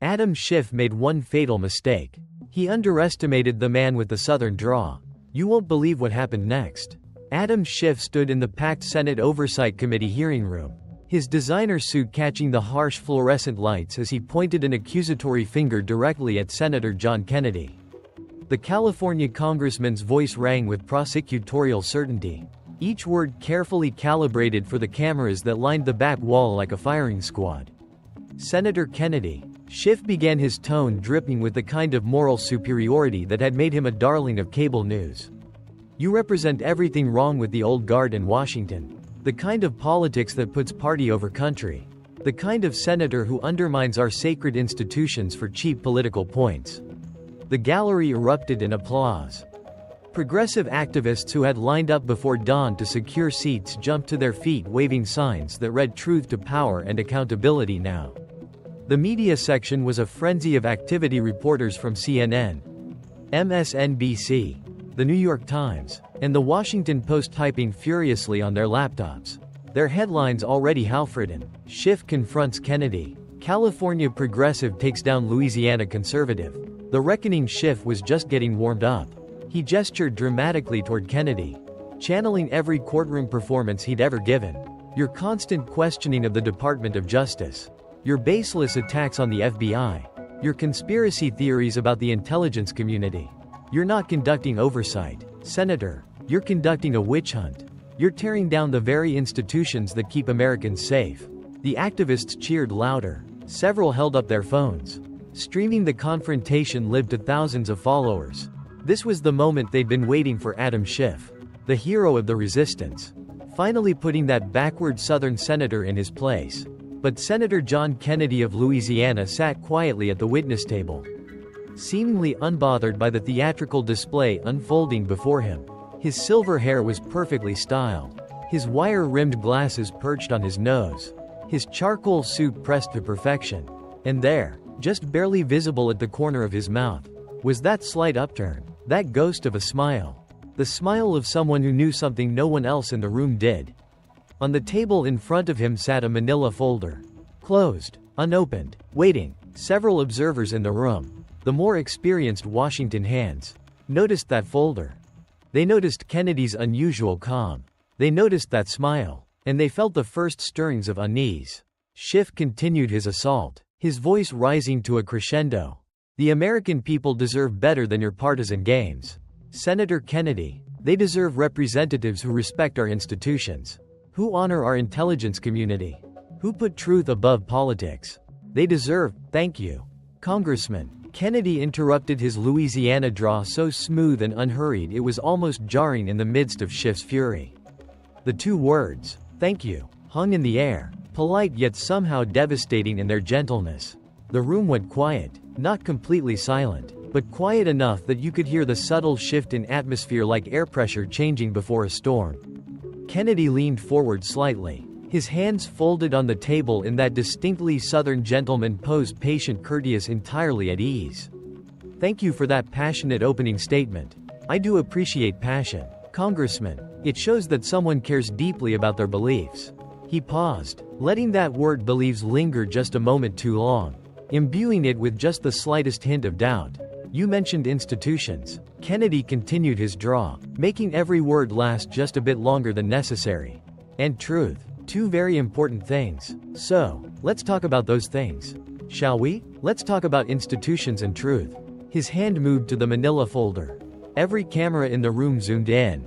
Adam Schiff made one fatal mistake. He underestimated the man with the southern draw. You won't believe what happened next. Adam Schiff stood in the packed Senate Oversight Committee hearing room, his designer suit catching the harsh fluorescent lights as he pointed an accusatory finger directly at Senator John Kennedy. The California congressman's voice rang with prosecutorial certainty, each word carefully calibrated for the cameras that lined the back wall like a firing squad. Senator Kennedy. Schiff began, his tone dripping with the kind of moral superiority that had made him a darling of cable news. You represent everything wrong with the old guard in Washington. The kind of politics that puts party over country. The kind of senator who undermines our sacred institutions for cheap political points. The gallery erupted in applause. Progressive activists who had lined up before dawn to secure seats jumped to their feet, waving signs that read "Truth to Power" and "Accountability Now." The media section was a frenzy of activity, reporters from CNN, MSNBC, The New York Times, and The Washington Post typing furiously on their laptops. Their headlines already half-written. Schiff confronts Kennedy. California progressive takes down Louisiana conservative. The reckoning. Schiff was just getting warmed up. He gestured dramatically toward Kennedy, channeling every courtroom performance he'd ever given. Your constant questioning of the Department of Justice. Your baseless attacks on the FBI. Your conspiracy theories about the intelligence community. You're not conducting oversight, Senator. You're conducting a witch hunt. You're tearing down the very institutions that keep Americans safe. The activists cheered louder. Several held up their phones. Streaming the confrontation lived to thousands of followers. This was the moment they'd been waiting for. Adam Schiff, the hero of the resistance, finally putting that backward Southern senator in his place. But Senator John Kennedy of Louisiana sat quietly at the witness table, seemingly unbothered by the theatrical display unfolding before him. His silver hair was perfectly styled. His wire-rimmed glasses perched on his nose. His charcoal suit pressed to perfection. And there, just barely visible at the corner of his mouth, was that slight upturn, that ghost of a smile. The smile of someone who knew something no one else in the room did. On the table in front of him sat a manila folder. Closed, unopened, waiting. Several observers in the room, the more experienced Washington hands, noticed that folder. They noticed Kennedy's unusual calm. They noticed that smile. And they felt the first stirrings of unease. Schiff continued his assault, his voice rising to a crescendo. The American people deserve better than your partisan games. Senator Kennedy, they deserve representatives who respect our institutions, who honor our intelligence community, who put truth above politics. They deserve, thank you. Congressman. Kennedy interrupted his Louisiana draw so smooth and unhurried it was almost jarring in the midst of Schiff's fury. The two words, thank you, hung in the air, polite yet somehow devastating in their gentleness. The room went quiet, not completely silent, but quiet enough that you could hear the subtle shift in atmosphere like air pressure changing before a storm. Kennedy leaned forward slightly, his hands folded on the table in that distinctly Southern gentleman pose, patient, courteous, entirely at ease. Thank you for that passionate opening statement. I do appreciate passion, Congressman. It shows that someone cares deeply about their beliefs. He paused, letting that word believes linger just a moment too long, imbuing it with just the slightest hint of doubt. You mentioned institutions. Kennedy continued his draw, making every word last just a bit longer than necessary. And truth. Two very important things. So, let's talk about those things. Shall we? Let's talk about institutions and truth. His hand moved to the manila folder. Every camera in the room zoomed in.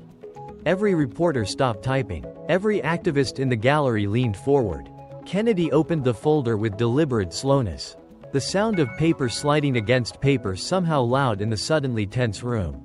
Every reporter stopped typing. Every activist in the gallery leaned forward. Kennedy opened the folder with deliberate slowness. The sound of paper sliding against paper somehow loud in the suddenly tense room.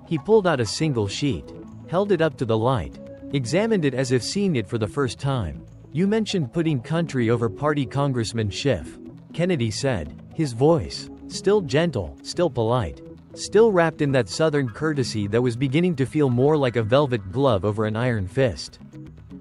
He pulled out a single sheet, held it up to the light, examined it as if seeing it for the first time. You mentioned putting country over party, Congressman Schiff, Kennedy said, his voice, still gentle, still polite, still wrapped in that Southern courtesy that was beginning to feel more like a velvet glove over an iron fist.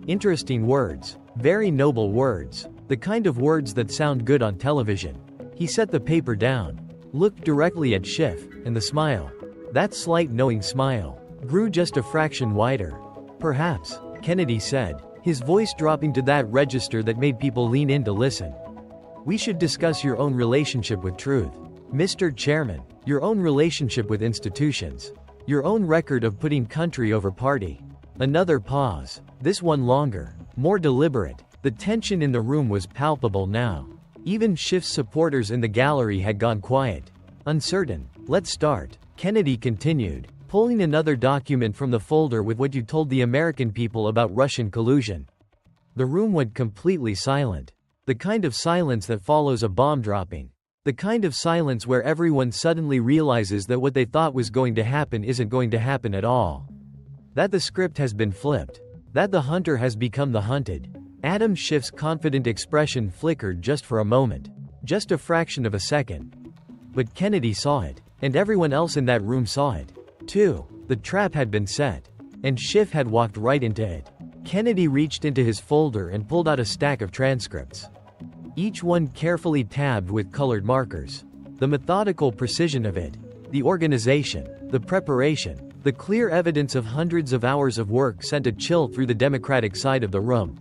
Interesting words, very noble words, the kind of words that sound good on television. He set the paper down, looked directly at Schiff, and the smile, that slight knowing smile, grew just a fraction wider. Perhaps, Kennedy said, his voice dropping to that register that made people lean in to listen. We should discuss your own relationship with truth. Mr. Chairman, your own relationship with institutions. Your own record of putting country over party. Another pause. This one longer. More deliberate. The tension in the room was palpable now. Even Schiff's supporters in the gallery had gone quiet. Uncertain. Let's start. Kennedy continued, pulling another document from the folder with what you told the American people about Russian collusion. The room went completely silent. The kind of silence that follows a bomb dropping. The kind of silence where everyone suddenly realizes that what they thought was going to happen isn't going to happen at all. That the script has been flipped. That the hunter has become the hunted. Adam Schiff's confident expression flickered just for a moment. Just a fraction of a second. But Kennedy saw it. And everyone else in that room saw it, too. The trap had been set. And Schiff had walked right into it. Kennedy reached into his folder and pulled out a stack of transcripts. Each one carefully tabbed with colored markers. The methodical precision of it. The organization. The preparation. The clear evidence of hundreds of hours of work sent a chill through the Democratic side of the room.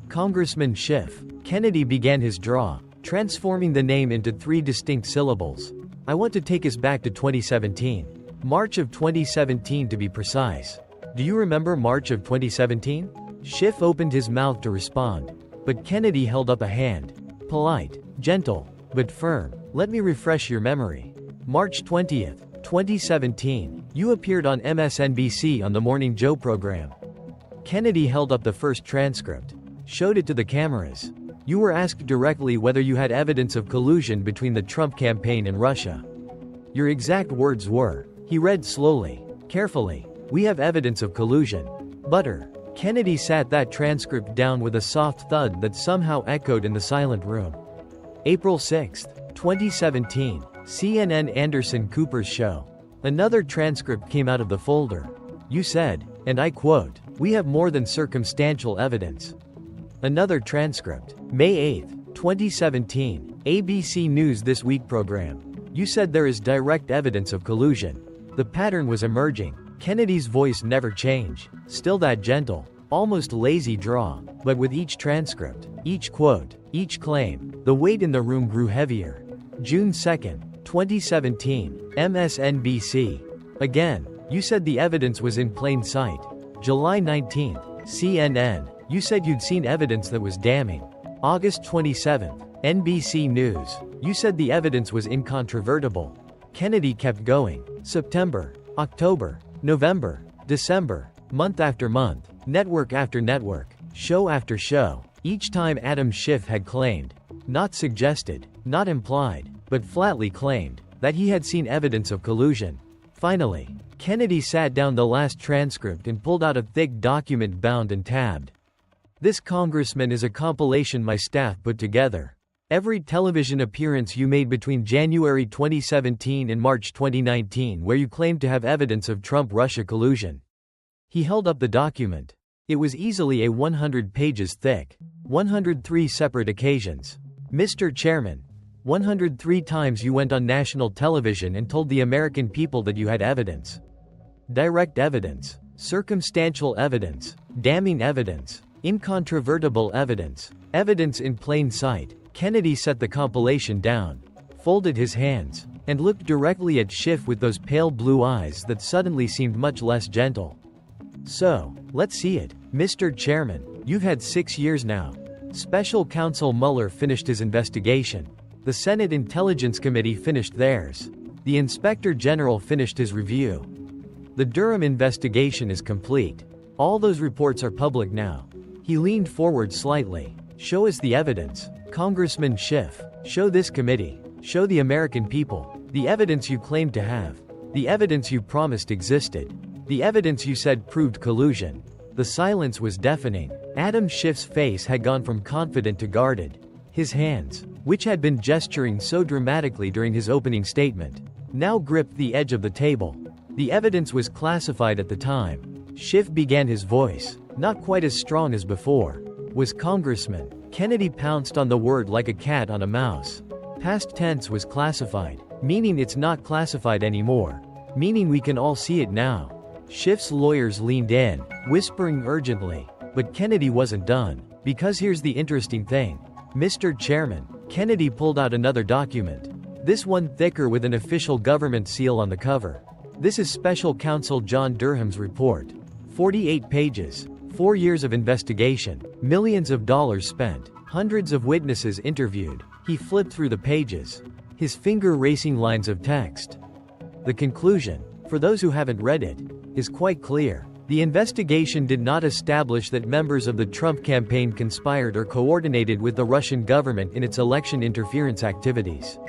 Congressman Schiff. Kennedy began his draw, transforming the name into 3 distinct syllables. I want to take us back to 2017. March of 2017 to be precise. Do you remember March of 2017? Schiff opened his mouth to respond. But Kennedy held up a hand. Polite, gentle, but firm. Let me refresh your memory. March 20th, 2017. You appeared on MSNBC on the Morning Joe program. Kennedy held up the first transcript. Showed it to the cameras. You were asked directly whether you had evidence of collusion between the Trump campaign and Russia. Your exact words were, he read slowly, carefully, we have evidence of collusion. Butter. Kennedy sat that transcript down with a soft thud that somehow echoed in the silent room. April 6, 2017, CNN Anderson Cooper's show. Another transcript came out of the folder. You said, and I quote, we have more than circumstantial evidence. Another transcript. May 8, 2017, ABC News This Week program. You said there is direct evidence of collusion. The pattern was emerging. Kennedy's voice never changed. Still that gentle, almost lazy draw. But with each transcript, each quote, each claim, the weight in the room grew heavier. June 2, 2017, MSNBC. Again, you said the evidence was in plain sight. July 19, CNN. You said you'd seen evidence that was damning. August 27, NBC News. You said the evidence was incontrovertible. Kennedy kept going. September, October, November, December, month after month, network after network, show after show. Each time Adam Schiff had claimed, not suggested, not implied, but flatly claimed, that he had seen evidence of collusion. Finally, Kennedy sat down the last transcript and pulled out a thick document bound and tabbed. This, Congressman, is a compilation my staff put together. Every television appearance you made between January 2017 and March 2019 where you claimed to have evidence of Trump-Russia collusion. He held up the document. It was easily a 100 pages thick. 103 separate occasions. Mr. Chairman, 103 times you went on national television and told the American people that you had evidence. Direct evidence, circumstantial evidence, damning evidence, incontrovertible evidence, evidence in plain sight. Kennedy set the compilation down, folded his hands, and looked directly at Schiff with those pale blue eyes that suddenly seemed much less gentle. So, let's see it. Mr. Chairman, you've had 6 years now. Special Counsel Mueller finished his investigation. The Senate Intelligence Committee finished theirs. The Inspector General finished his review. The Durham investigation is complete. All those reports are public now. He leaned forward slightly. Show us the evidence. Congressman Schiff, show this committee. Show the American people. The evidence you claimed to have. The evidence you promised existed. The evidence you said proved collusion. The silence was deafening. Adam Schiff's face had gone from confident to guarded. His hands, which had been gesturing so dramatically during his opening statement, now gripped the edge of the table. The evidence was classified at the time. Schiff began his voice, not quite as strong as before. Was Congressman. Kennedy pounced on the word like a cat on a mouse. Past tense was classified, meaning it's not classified anymore. Meaning we can all see it now. Schiff's lawyers leaned in, whispering urgently. But Kennedy wasn't done. Because here's the interesting thing. Mr. Chairman, Kennedy pulled out another document. This one thicker with an official government seal on the cover. This is Special Counsel John Durham's report. 48 pages. 4 years of investigation. Millions of dollars spent. Hundreds of witnesses interviewed. He flipped through the pages, his finger racing lines of text. The conclusion, for those who haven't read it, is quite clear. The investigation did not establish that members of the Trump campaign conspired or coordinated with the Russian government in its election interference activities.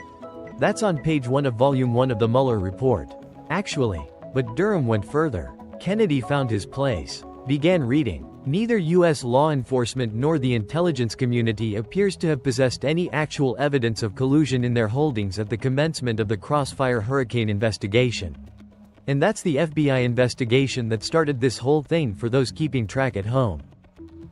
That's on page 1 of Volume 1 of the Mueller report. Actually, but Durham went further. Kennedy found his place. Began reading. Neither U.S. law enforcement nor the intelligence community appears to have possessed any actual evidence of collusion in their holdings at the commencement of the Crossfire Hurricane investigation. And that's the FBI investigation that started this whole thing for those keeping track at home.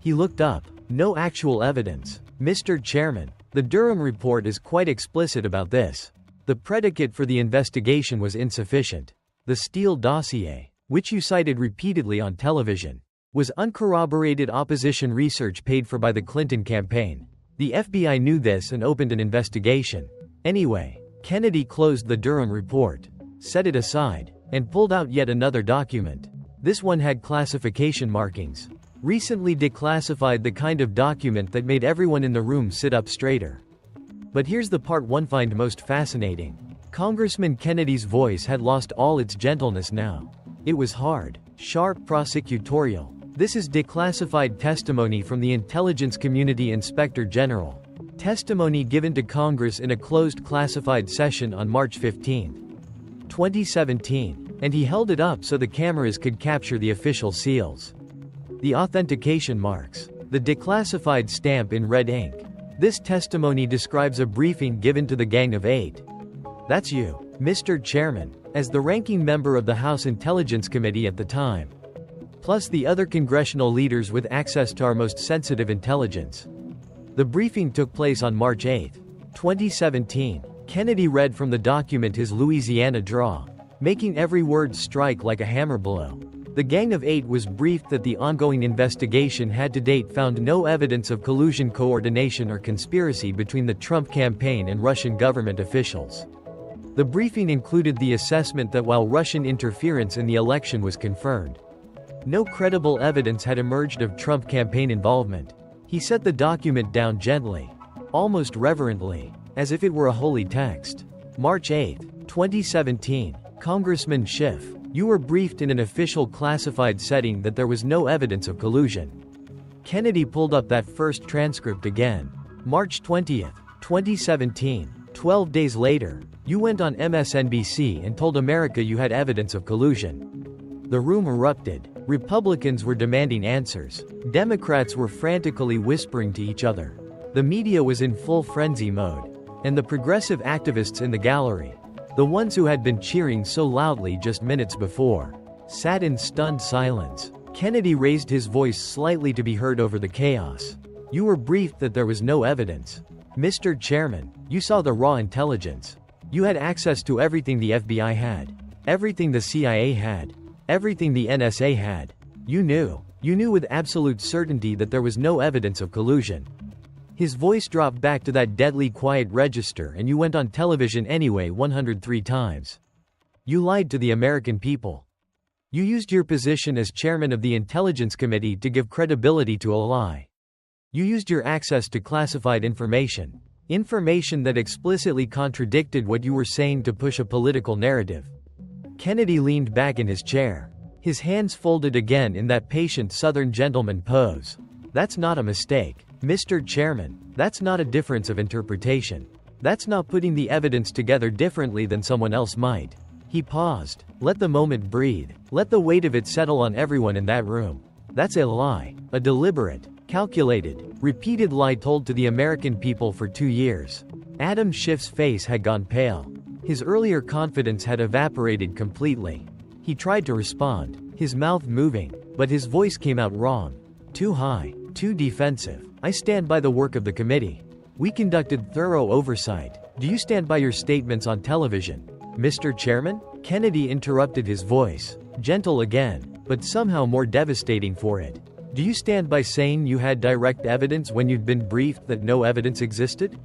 He looked up. No actual evidence. Mr. Chairman, the Durham report is quite explicit about this. The predicate for the investigation was insufficient. The Steele dossier, which you cited repeatedly on television, was uncorroborated opposition research paid for by the Clinton campaign. The FBI knew this and opened an investigation. Anyway, Kennedy closed the Durham report, set it aside, and pulled out yet another document. This one had classification markings. Recently declassified, the kind of document that made everyone in the room sit up straighter. But here's the part one find most fascinating. Congressman Kennedy's voice had lost all its gentleness now. It was hard, sharp, prosecutorial. This is declassified testimony from the Intelligence Community Inspector General. Testimony given to Congress in a closed classified session on March 15, 2017, and he held it up so the cameras could capture the official seals, the authentication marks, the declassified stamp in red ink. This testimony describes a briefing given to the Gang of Eight. That's you, Mr. Chairman, as the ranking member of the House Intelligence Committee at the time, plus the other congressional leaders with access to our most sensitive intelligence. The briefing took place on March 8, 2017. Kennedy read from the document his Louisiana draw, making every word strike like a hammer blow. The Gang of Eight was briefed that the ongoing investigation had to date found no evidence of collusion, coordination, or conspiracy between the Trump campaign and Russian government officials. The briefing included the assessment that while Russian interference in the election was confirmed, no credible evidence had emerged of Trump campaign involvement. He set the document down gently, almost reverently, as if it were a holy text. March 8, 2017. Congressman Schiff, you were briefed in an official classified setting that there was no evidence of collusion. Kennedy pulled up that first transcript again. March 20, 2017. 12 days later, you went on MSNBC and told America you had evidence of collusion. The room erupted. Republicans were demanding answers. Democrats were frantically whispering to each other. The media was in full frenzy mode. And the progressive activists in the gallery, the ones who had been cheering so loudly just minutes before, sat in stunned silence. Kennedy raised his voice slightly to be heard over the chaos. You were briefed that there was no evidence. Mr. Chairman, you saw the raw intelligence. You had access to everything the FBI had, everything the CIA had, everything the NSA had. You knew with absolute certainty that there was no evidence of collusion. His voice dropped back to that deadly quiet register, and you went on television anyway 103 times. You lied to the American people. You used your position as chairman of the Intelligence Committee to give credibility to a lie. You used your access to classified information, information that explicitly contradicted what you were saying to push a political narrative. Kennedy leaned back in his chair, his hands folded again in that patient Southern gentleman pose. That's not a mistake, Mr. Chairman. That's not a difference of interpretation. That's not putting the evidence together differently than someone else might. He paused. Let the moment breathe. Let the weight of it settle on everyone in that room. That's a lie, a deliberate, calculated, repeated lie told to the American people for 2 years. Adam Schiff's face had gone pale. His earlier confidence had evaporated completely. He tried to respond, his mouth moving, but his voice came out wrong. Too high, too defensive. I stand by the work of the committee. We conducted thorough oversight. Do you stand by your statements on television, Mr. Chairman? Kennedy interrupted, his voice, gentle again, but somehow more devastating for it. Do you stand by saying you had direct evidence when you'd been briefed that no evidence existed?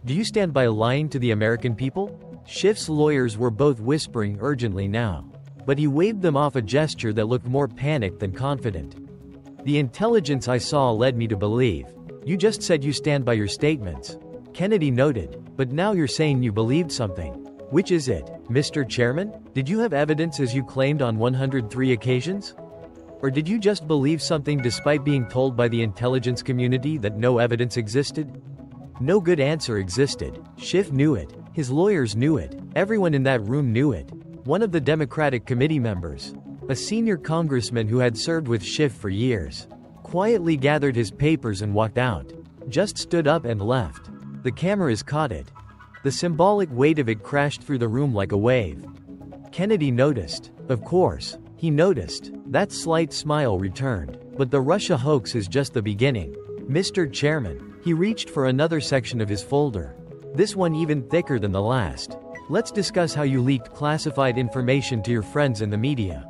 Do you stand by lying to the American people? Schiff's lawyers were both whispering urgently now. But he waved them off a gesture that looked more panicked than confident. The intelligence I saw led me to believe. You just said you stand by your statements. Kennedy noted. But now you're saying you believed something. Which is it, Mr. Chairman? Did you have evidence as you claimed on 103 occasions? Or did you just believe something despite being told by the intelligence community that no evidence existed? No good answer existed. Schiff knew it. His lawyers knew it. Everyone in that room knew it. One of the Democratic committee members, a senior congressman who had served with Schiff for years, quietly gathered his papers and walked out. Just stood up and left. The cameras caught it. The symbolic weight of it crashed through the room like a wave. Kennedy noticed. Of course, he noticed. That slight smile returned. But the Russia hoax is just the beginning. Mr. Chairman. He reached for another section of his folder. This one even thicker than the last. Let's discuss how you leaked classified information to your friends in the media.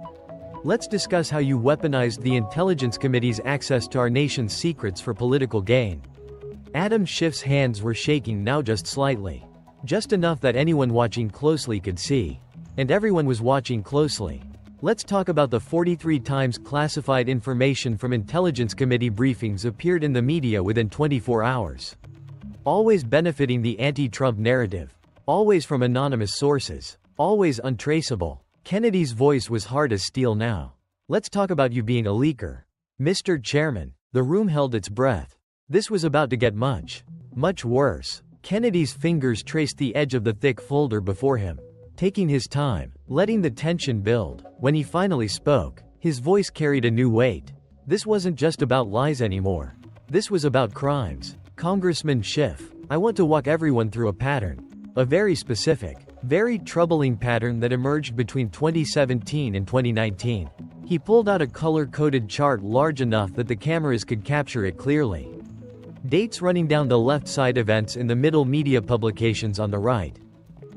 Let's discuss how you weaponized the Intelligence Committee's access to our nation's secrets for political gain. Adam Schiff's hands were shaking now just slightly. Just enough that anyone watching closely could see. And everyone was watching closely. Let's talk about the 43 times classified information from Intelligence Committee briefings appeared in the media within 24 hours. Always benefiting the anti-Trump narrative. Always from anonymous sources. Always untraceable. Kennedy's voice was hard as steel now. Let's talk about you being a leaker. Mr. Chairman. The room held its breath. This was about to get much worse. Kennedy's fingers traced the edge of the thick folder before him. Taking his time, letting the tension build. When he finally spoke, his voice carried a new weight. This wasn't just about lies anymore. This was about crimes. Congressman Schiff, I want to walk everyone through a pattern. A very specific, very troubling pattern that emerged between 2017 and 2019. He pulled out a color-coded chart large enough that the cameras could capture it clearly. Dates running down the left side, events in the middle, media publications on the right.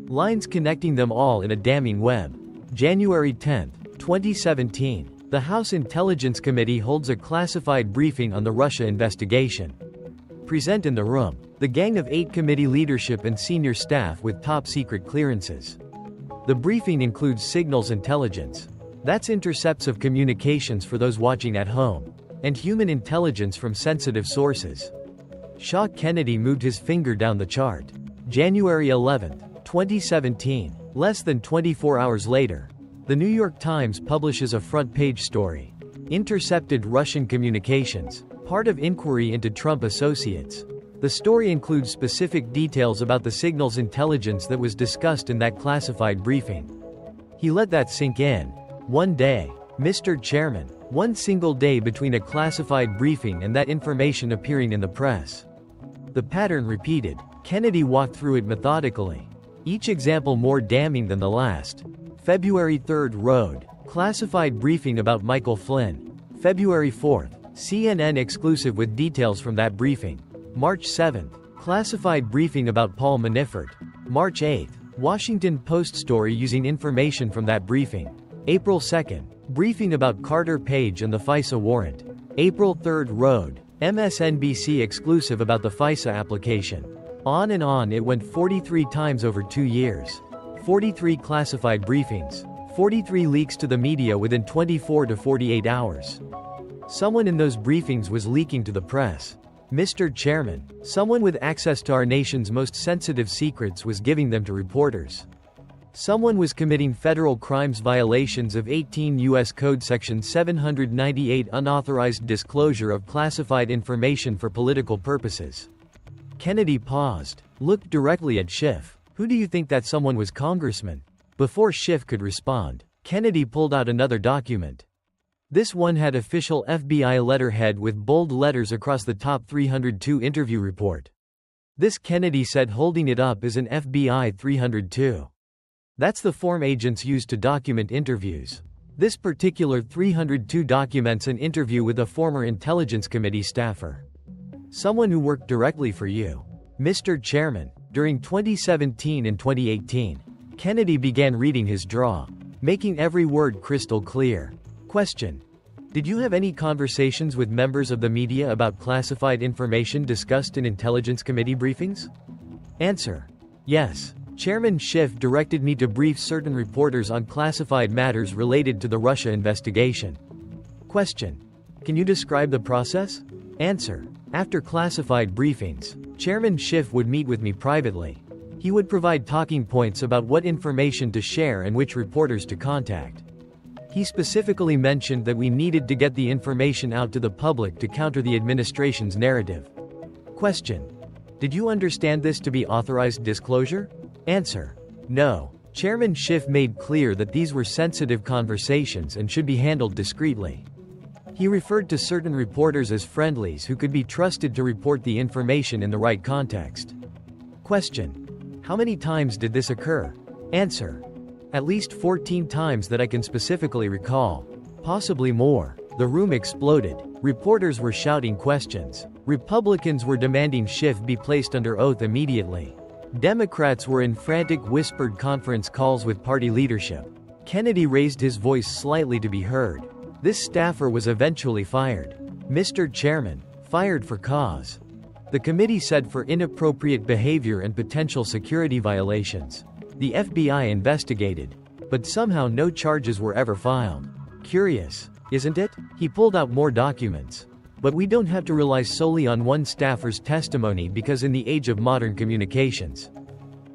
Lines connecting them all in a damning web. January 10, 2017. The House Intelligence Committee holds a classified briefing on the Russia investigation. Present in the room, the gang of 8 committee leadership and senior staff with top-secret clearances. The briefing includes signals intelligence. That's intercepts of communications for those watching at home. And human intelligence from sensitive sources. Shaw Kennedy moved his finger down the chart. January 11, 2017. Less than 24 hours later, the New York Times publishes a front-page story. Intercepted Russian communications, part of inquiry into Trump associates. The story includes specific details about the signals intelligence that was discussed in that classified briefing. He let that sink in. One day, Mr. Chairman, one single day between a classified briefing and that information appearing in the press. The pattern repeated. Kennedy walked through it methodically. Each example more damning than the last. February 3rd, Road. Classified briefing about Michael Flynn. February 4th. CNN exclusive with details from that briefing. March 7th. Classified briefing about Paul Manafort. March 8th. Washington Post story using information from that briefing. April 2nd. Briefing about Carter Page and the FISA warrant. April 3rd, Road. MSNBC exclusive about the FISA application. On and on it went 43 times over 2 years. 43 classified briefings. 43 leaks to the media within 24 to 48 hours. Someone in those briefings was leaking to the press. Mr. Chairman, someone with access to our nation's most sensitive secrets was giving them to reporters. Someone was committing federal crimes, violations of 18 U.S. Code Section 798, unauthorized disclosure of classified information for political purposes. Kennedy paused, looked directly at Schiff. Who do you think that someone was, Congressman? Before Schiff could respond, Kennedy pulled out another document. This one had official FBI letterhead with bold letters across the top. 302 interview report. This, Kennedy said, holding it up, is an FBI 302. That's the form agents use to document interviews. This particular 302 documents an interview with a former Intelligence Committee staffer. Someone who worked directly for you. Mr. Chairman, during 2017 and 2018, Kennedy began reading his draw, making every word crystal clear. Question. Did you have any conversations with members of the media about classified information discussed in Intelligence Committee briefings? Answer: yes. Chairman Schiff directed me to brief certain reporters on classified matters related to the Russia investigation. Question: can you describe the process? Answer: after classified briefings, Chairman Schiff would meet with me privately. He would provide talking points about what information to share and which reporters to contact. He specifically mentioned that we needed to get the information out to the public to counter the administration's narrative. Question: did you understand this to be authorized disclosure? Answer: no. Chairman Schiff made clear that these were sensitive conversations and should be handled discreetly. He referred to certain reporters as friendlies who could be trusted to report the information in the right context. Question: how many times did this occur? Answer: at least 14 times that I can specifically recall. Possibly more. The room exploded. Reporters were shouting questions. Republicans were demanding Schiff be placed under oath immediately. Democrats were in frantic whispered conference calls with party leadership. Kennedy raised his voice slightly to be heard. This staffer was eventually fired. Mr. Chairman, fired for cause. The committee said for inappropriate behavior and potential security violations. The FBI investigated, but somehow no charges were ever filed. Curious, isn't it? He pulled out more documents. But we don't have to rely solely on one staffer's testimony because in the age of modern communications,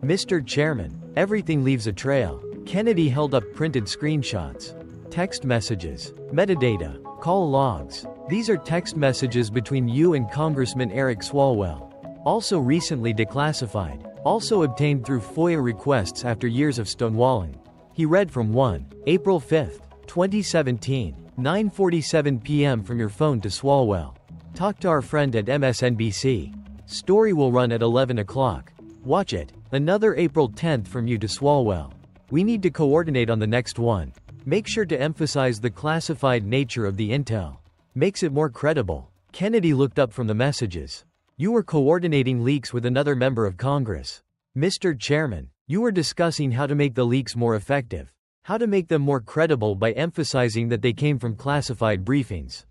Mr. Chairman, everything leaves a trail. Kennedy held up printed screenshots, text messages, metadata, call logs. These are text messages between you and Congressman Eric Swalwell. Also recently declassified. Also obtained through FOIA requests after years of stonewalling. He read from 1 April 5, 2017. 9:47 p.m. from your phone to Swalwell. Talk to our friend at MSNBC. Story will run at 11 o'clock. Watch it. Another April 10th from you to Swalwell. We need to coordinate on the next one. Make sure to emphasize the classified nature of the intel. Makes it more credible. Kennedy looked up from the messages. You were coordinating leaks with another member of Congress. Mr. Chairman, you were discussing how to make the leaks more effective. How to make them more credible by emphasizing that they came from classified briefings.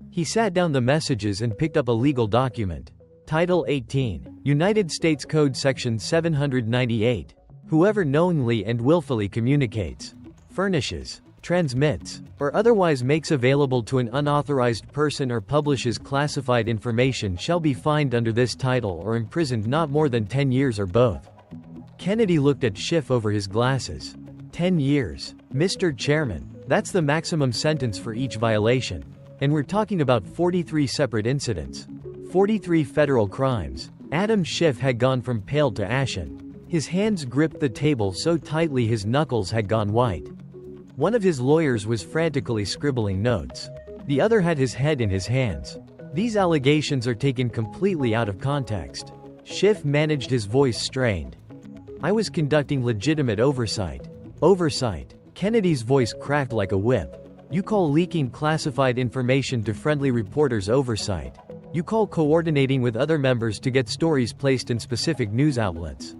He sat down the messages and picked up a legal document. Title 18, United States Code Section 798. Whoever knowingly and willfully communicates, furnishes, transmits, or otherwise makes available to an unauthorized person or publishes classified information shall be fined under this title or imprisoned not more than 10 years or both. Kennedy looked at Schiff over his glasses. 10 years. Mr. Chairman, that's the maximum sentence for each violation. And we're talking about 43 separate incidents. 43 federal crimes. Adam Schiff had gone from pale to ashen. His hands gripped the table so tightly his knuckles had gone white. One of his lawyers was frantically scribbling notes. The other had his head in his hands. These allegations are taken completely out of context. Schiff managed his voice strained. I was conducting legitimate oversight. Oversight. Kennedy's voice cracked like a whip. You call leaking classified information to friendly reporters oversight. You call coordinating with other members to get stories placed in specific news outlets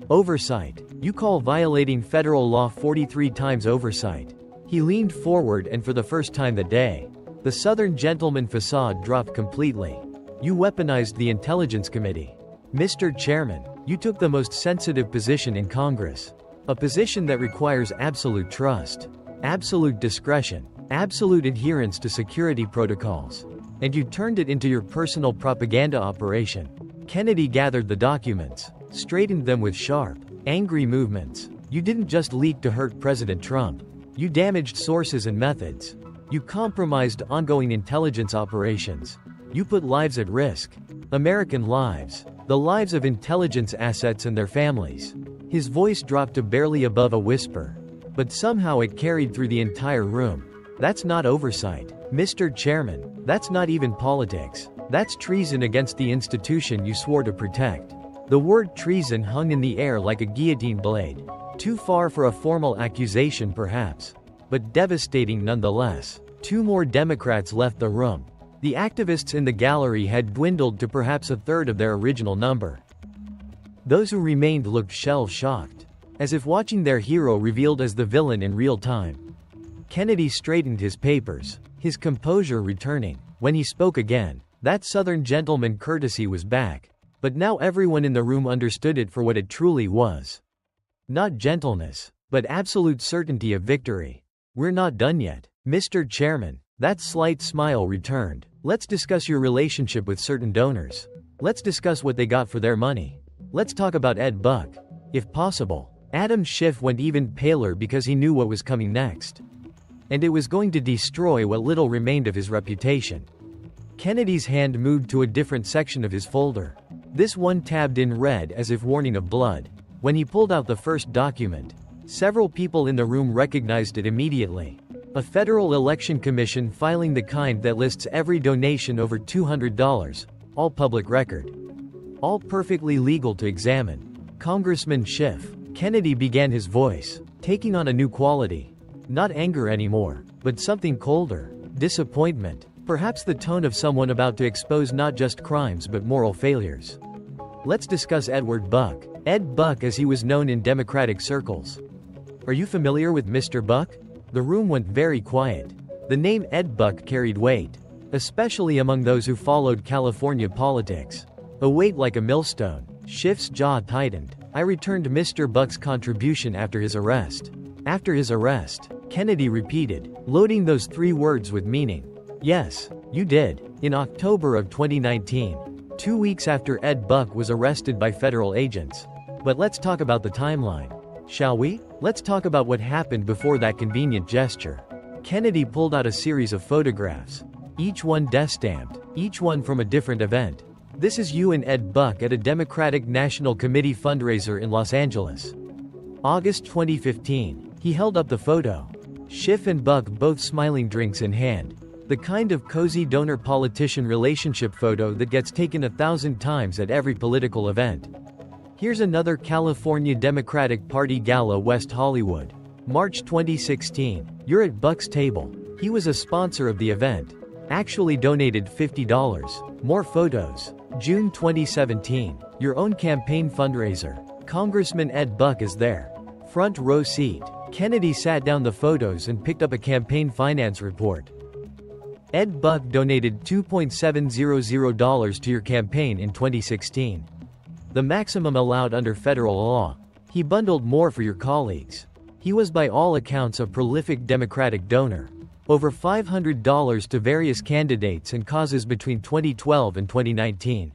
oversight. You call violating federal law 43 times oversight. He leaned forward and for the first time that day, the Southern gentleman facade dropped completely. You weaponized the Intelligence Committee. Mr. Chairman, you took the most sensitive position in Congress. A position that requires absolute trust, absolute discretion, absolute adherence to security protocols. And you turned it into your personal propaganda operation. Kennedy gathered the documents, straightened them with sharp, angry movements. You didn't just leak to hurt President Trump. You damaged sources and methods. You compromised ongoing intelligence operations. You put lives at risk. American lives. The lives of intelligence assets and their families. His voice dropped to barely above a whisper. But somehow it carried through the entire room. That's not oversight. Mr. Chairman, that's not even politics. That's treason against the institution you swore to protect. The word treason hung in the air like a guillotine blade. Too far for a formal accusation perhaps, but devastating nonetheless. 2 more Democrats left the room. The activists in the gallery had dwindled to perhaps a third of their original number. Those who remained looked shell-shocked, as if watching their hero revealed as the villain in real time. Kennedy straightened his papers, his composure returning. When he spoke again, that Southern gentleman courtesy was back. But now everyone in the room understood it for what it truly was. Not gentleness, but absolute certainty of victory. We're not done yet, Mr. Chairman. That slight smile returned. Let's discuss your relationship with certain donors. Let's discuss what they got for their money. Let's talk about Ed Buck. If possible. Adam Schiff went even paler because he knew what was coming next. And it was going to destroy what little remained of his reputation. Kennedy's hand moved to a different section of his folder. This one tabbed in red as if warning of blood. When he pulled out the first document, several people in the room recognized it immediately. A federal election commission filing, the kind that lists every donation over $200, all public record. All perfectly legal to examine. Congressman Schiff. Kennedy began his voice, taking on a new quality. Not anger anymore, but something colder. Disappointment. Perhaps the tone of someone about to expose not just crimes but moral failures. Let's discuss Edward Buck. Ed Buck, as he was known in Democratic circles. Are you familiar with Mr. Buck? The room went very quiet. The name Ed Buck carried weight, especially among those who followed California politics. A weight like a millstone. Schiff's jaw tightened. I returned Mr. Buck's contribution after his arrest. After his arrest, Kennedy repeated, loading those 3 words with meaning. Yes, you did. In October of 2019, 2 weeks after Ed Buck was arrested by federal agents. But let's talk about the timeline. Shall we? Let's talk about what happened before that convenient gesture. Kennedy pulled out a series of photographs. Each one death-stamped, each one from a different event. This is you and Ed Buck at a Democratic National Committee fundraiser in Los Angeles. August 2015. He held up the photo. Schiff and Buck both smiling, drinks in hand. The kind of cozy donor-politician relationship photo that gets taken 1,000 times at every political event. Here's another California Democratic Party gala, West Hollywood. March 2016. You're at Buck's table. He was a sponsor of the event. Actually donated $50. More photos. June 2017. Your own campaign fundraiser. Congressman Ed Buck is there. Front row seat. Kennedy sat down the photos and picked up a campaign finance report. Ed Buck donated $2.700 to your campaign in 2016. The maximum allowed under federal law. He bundled more for your colleagues. He was by all accounts a prolific Democratic donor. Over $500 to various candidates and causes between 2012 and 2019.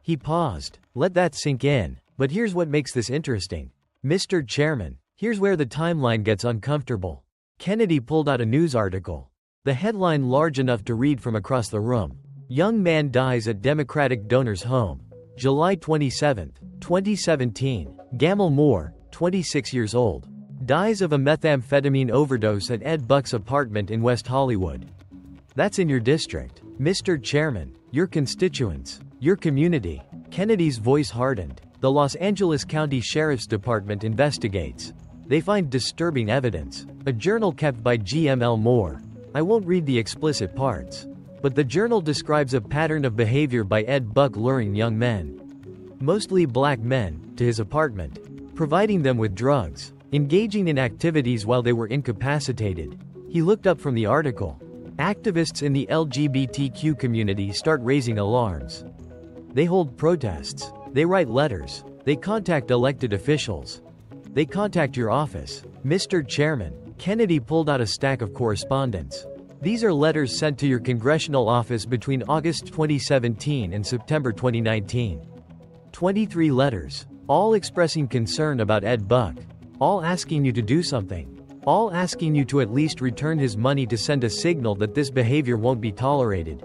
He paused. Let that sink in. But here's what makes this interesting. Mr. Chairman, here's where the timeline gets uncomfortable. Kennedy pulled out a news article. The headline large enough to read from across the room. Young man dies at Democratic donor's home. July 27, 2017. Gamal Moore, 26 years old. Dies of a methamphetamine overdose at Ed Buck's apartment in West Hollywood. That's in your district, Mr. Chairman, your constituents, your community. Kennedy's voice hardened. The Los Angeles County Sheriff's Department investigates. They find disturbing evidence. A journal kept by GML Moore. I won't read the explicit parts. But the journal describes a pattern of behavior by Ed Buck luring young men, mostly black men, to his apartment, providing them with drugs, engaging in activities while they were incapacitated. He looked up from the article. Activists in the LGBTQ community start raising alarms. They hold protests. They write letters. They contact elected officials. They contact your office. Mr. Chairman, Kennedy pulled out a stack of correspondence. These are letters sent to your congressional office between August 2017 and September 2019. 23 letters, all expressing concern about Ed Buck, all asking you to do something, all asking you to at least return his money to send a signal that this behavior won't be tolerated.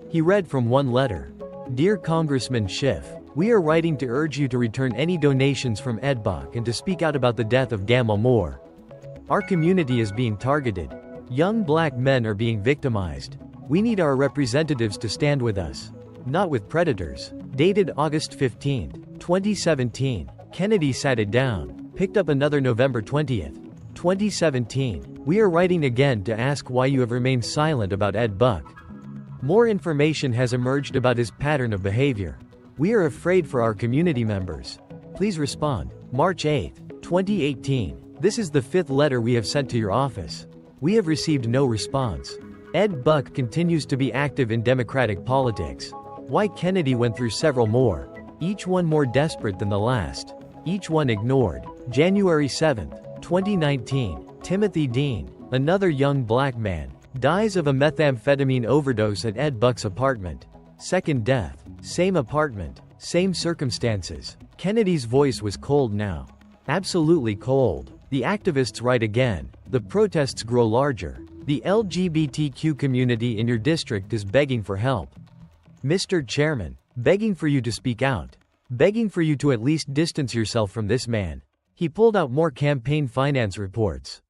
He read from one letter. Dear Congressman Schiff, we are writing to urge you to return any donations from Ed Buck and to speak out about the death of Gamal Moore. Our community is being targeted. Young black men are being victimized. We need our representatives to stand with us, not with predators. Dated August 15, 2017. Kennedy sat it down, picked up another November 20, 2017. We are writing again to ask why you have remained silent about Ed Buck. More information has emerged about his pattern of behavior. We are afraid for our community members. Please respond. March 8, 2018. This is the 5th letter we have sent to your office. We have received no response. Ed Buck continues to be active in Democratic politics. Why? Kennedy went through several more. each one more desperate than the last. Each one ignored. January 7, 2019, Timothy Dean, another young black man, dies of a methamphetamine overdose at Ed Buck's apartment. Second death. Same apartment. Same circumstances. Kennedy's voice was cold now. Absolutely cold. The activists write again. The protests grow larger. The LGBTQ community in your district is begging for help. Mr. Chairman, begging for you to speak out. Begging for you to at least distance yourself from this man. He pulled out more campaign finance reports.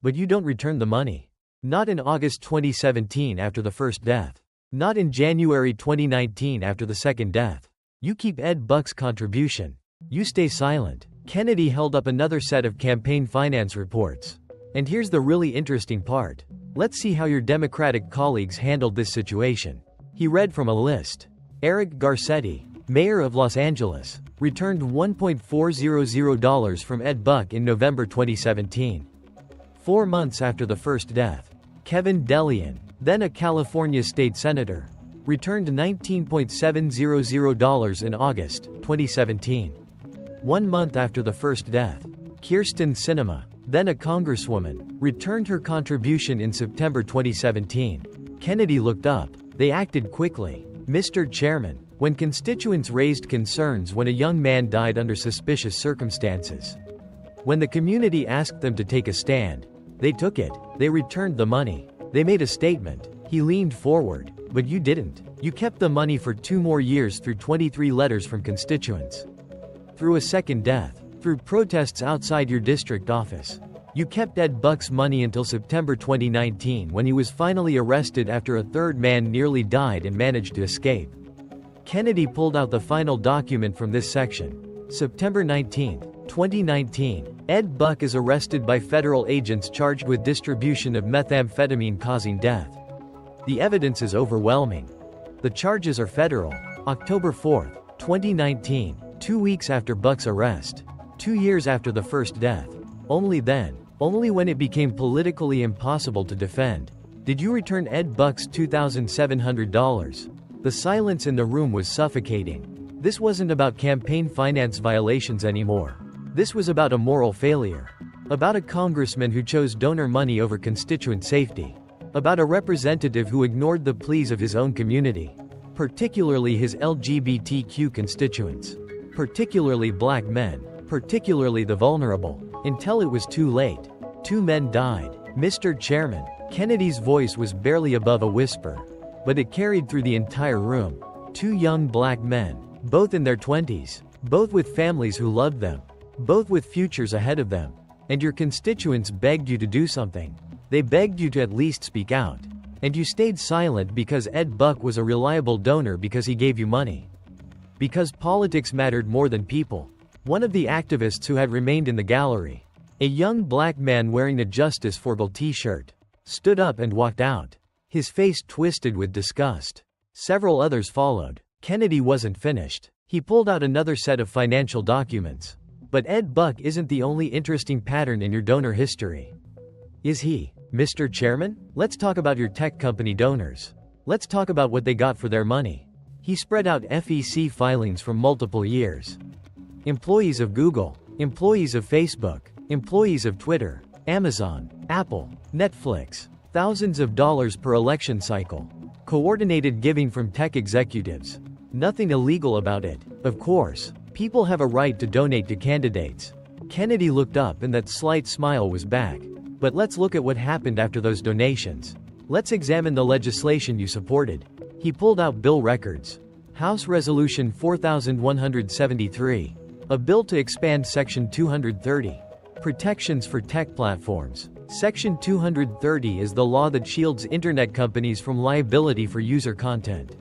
But you don't return the money. Not in August 2017 after the first death. Not in January 2019 after the second death. You keep Ed Buck's contribution. You stay silent. Kennedy held up another set of campaign finance reports. And here's the really interesting part. Let's see how your Democratic colleagues handled this situation. He read from a list. Eric Garcetti, mayor of Los Angeles, returned $1.400 from Ed Buck in November 2017. 4 months after the first death. Kevin Delian, then a California state senator, returned $19.700 in August 2017. 1 month after the first death. Kyrsten Sinema, then a congresswoman, returned her contribution in September 2017. Kennedy looked up. They acted quickly. Mr. Chairman, when constituents raised concerns when a young man died under suspicious circumstances, when the community asked them to take a stand, they took it. They returned the money. They made a statement. He leaned forward. But you didn't. You kept the money for 2 more years through 23 letters from constituents. Through a second death. Through protests outside your district office. You kept Ed Buck's money until September 2019 when he was finally arrested after a third man nearly died and managed to escape. Kennedy pulled out the final document from this section. September 19, 2019. Ed Buck is arrested by federal agents charged with distribution of methamphetamine causing death. The evidence is overwhelming. The charges are federal. October 4, 2019. 2 weeks after Buck's arrest. 2 years after the first death. Only then, only when it became politically impossible to defend, did you return Ed Buck's $2,700. The silence in the room was suffocating. This wasn't about campaign finance violations anymore. This was about a moral failure. About a congressman who chose donor money over constituent safety. About a representative who ignored the pleas of his own community. Particularly his LGBTQ constituents. Particularly black men. Particularly the vulnerable. Until it was too late. 2 men died. Mr. Chairman, Kennedy's voice was barely above a whisper. But it carried through the entire room. 2 young black men. Both in their 20s. Both with families who loved them. Both with futures ahead of them. And your constituents begged you to do something. They begged you to at least speak out. And you stayed silent because Ed Buck was a reliable donor because he gave you money. Because politics mattered more than people. One of the activists who had remained in the gallery, a young black man wearing a Justice for All t-shirt, stood up and walked out. His face twisted with disgust. Several others followed. Kennedy wasn't finished. He pulled out another set of financial documents. But Ed Buck isn't the only interesting pattern in your donor history. Is he? Mr. Chairman, let's talk about your tech company donors. Let's talk about what they got for their money. He spread out FEC filings from multiple years. Employees of Google, employees of Facebook, employees of Twitter, Amazon, Apple, Netflix, thousands of dollars per election cycle. Coordinated giving from tech executives. Nothing illegal about it. Of course, people have a right to donate to candidates. Kennedy looked up and that slight smile was back. But let's look at what happened after those donations. Let's examine the legislation you supported. He pulled out bill records. House Resolution 4173. A bill to expand Section 230. Protections for tech platforms. Section 230 is the law that shields internet companies from liability for user content.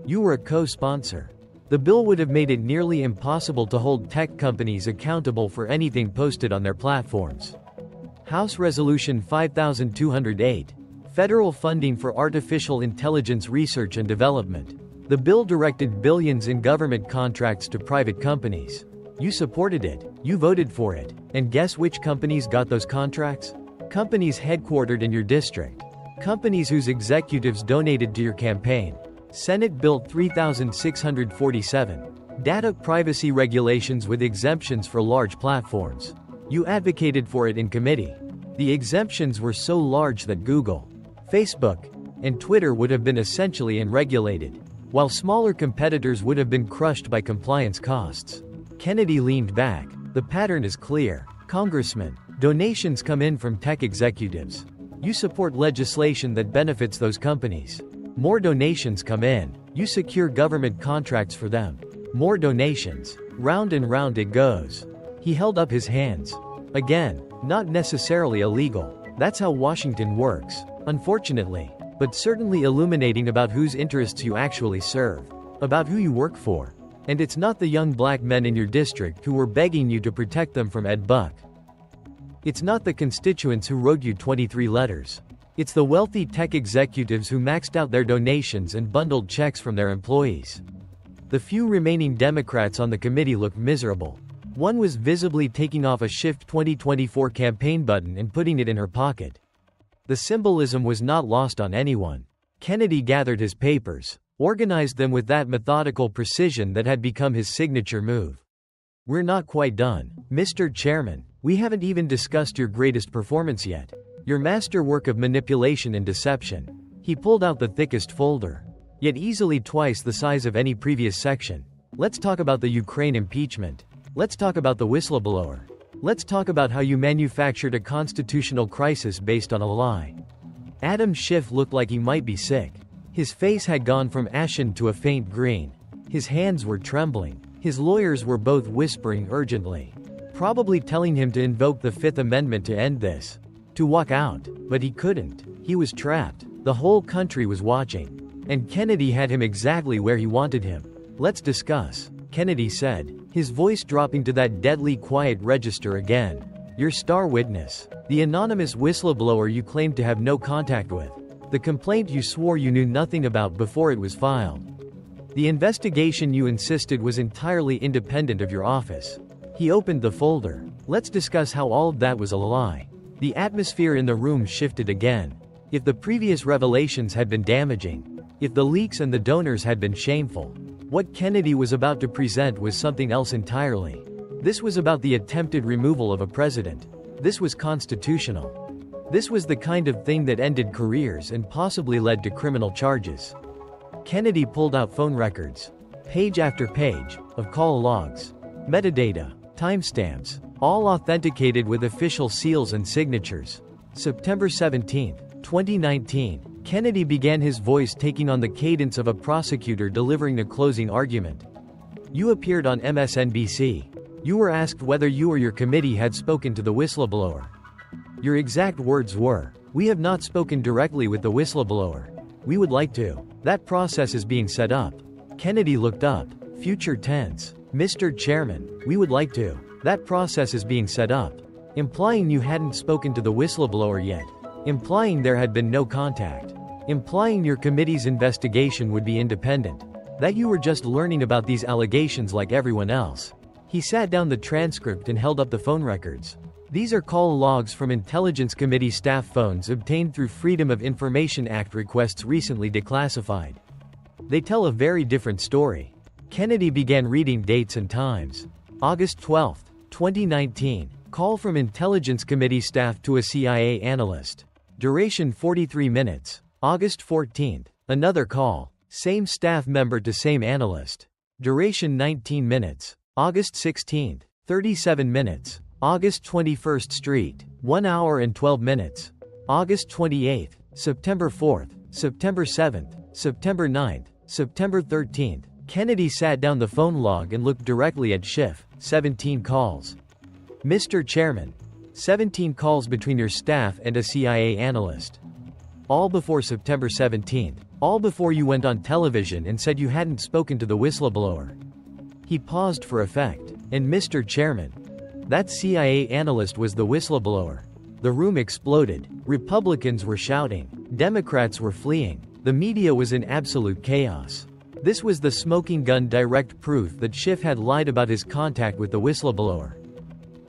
You were a co-sponsor. The bill would have made it nearly impossible to hold tech companies accountable for anything posted on their platforms. House Resolution 5208. Federal funding for artificial intelligence research and development. The bill directed billions in government contracts to private companies. You supported it. You voted for it. And guess which companies got those contracts? Companies headquartered in your district. Companies whose executives donated to your campaign. Senate Bill 3647. Data privacy regulations with exemptions for large platforms. You advocated for it in committee. The exemptions were so large that Google, Facebook, and Twitter would have been essentially unregulated, while smaller competitors would have been crushed by compliance costs. Kennedy leaned back. The pattern is clear. Congressman, donations come in from tech executives. You support legislation that benefits those companies. More donations come in. You secure government contracts for them. More donations. Round and round it goes. He held up his hands. Again, not necessarily illegal. That's how Washington works, unfortunately, but certainly illuminating about whose interests you actually serve, about who you work for. And it's not the young black men in your district who were begging you to protect them from Ed Buck. It's not the constituents who wrote you 23 letters. It's the wealthy tech executives who maxed out their donations and bundled checks from their employees. The few remaining Democrats on the committee looked miserable. One was visibly taking off a Schiff 2024 campaign button and putting it in her pocket. The symbolism was not lost on anyone. Kennedy gathered his papers, organized them with that methodical precision that had become his signature move. We're not quite done, Mr. Chairman. We haven't even discussed your greatest performance yet. Your masterwork of manipulation and deception. He pulled out the thickest folder, yet easily twice the size of any previous section. Let's talk about the Ukraine impeachment. Let's talk about the whistleblower. Let's talk about how you manufactured a constitutional crisis based on a lie. Adam Schiff looked like he might be sick. His face had gone from ashen to a faint green. His hands were trembling. His lawyers were both whispering urgently, probably telling him to invoke the Fifth Amendment to end this, to walk out, but he couldn't. He was trapped. The whole country was watching. And Kennedy had him exactly where he wanted him. Let's discuss, Kennedy said, his voice dropping to that deadly quiet register again. Your star witness, the anonymous whistleblower you claimed to have no contact with, the complaint you swore you knew nothing about before it was filed. The investigation you insisted was entirely independent of your office. He opened the folder. Let's discuss how all of that was a lie. The atmosphere in the room shifted again. If the previous revelations had been damaging, if the leaks and the donors had been shameful, what Kennedy was about to present was something else entirely. This was about the attempted removal of a president. This was constitutional. This was the kind of thing that ended careers and possibly led to criminal charges. Kennedy pulled out phone records, page after page, of call logs, metadata, timestamps, all authenticated with official seals and signatures. September 17, 2019, Kennedy began, his voice taking on the cadence of a prosecutor delivering a closing argument. You appeared on MSNBC. You were asked whether you or your committee had spoken to the whistleblower. Your exact words were, "We have not spoken directly with the whistleblower. We would like to. That process is being set up." Kennedy looked up. Future tense. Mr. Chairman, we would like to. That process is being set up. Implying you hadn't spoken to the whistleblower yet. Implying there had been no contact. Implying your committee's investigation would be independent. That you were just learning about these allegations like everyone else. He sat down the transcript and held up the phone records. These are call logs from Intelligence Committee staff phones obtained through Freedom of Information Act requests recently declassified. They tell a very different story. Kennedy began reading dates and times. August 12, 2019. Call from Intelligence Committee staff to a CIA analyst. Duration 43 minutes. August 14. Another call. Same staff member to same analyst. Duration 19 minutes. August 16. 37 minutes. August 21st Street. 1 hour and 12 minutes. August 28th. September 4th. September 7th. September 9th. September 13th. Kennedy sat down the phone log and looked directly at Schiff. 17 calls. Mr. Chairman. 17 calls between your staff and a CIA analyst. All before September 17th. All before you went on television and said you hadn't spoken to the whistleblower. He paused for effect. And Mr. Chairman, that CIA analyst was the whistleblower. The room exploded. Republicans were shouting. Democrats were fleeing. The media was in absolute chaos. This was the smoking gun, direct proof that Schiff had lied about his contact with the whistleblower.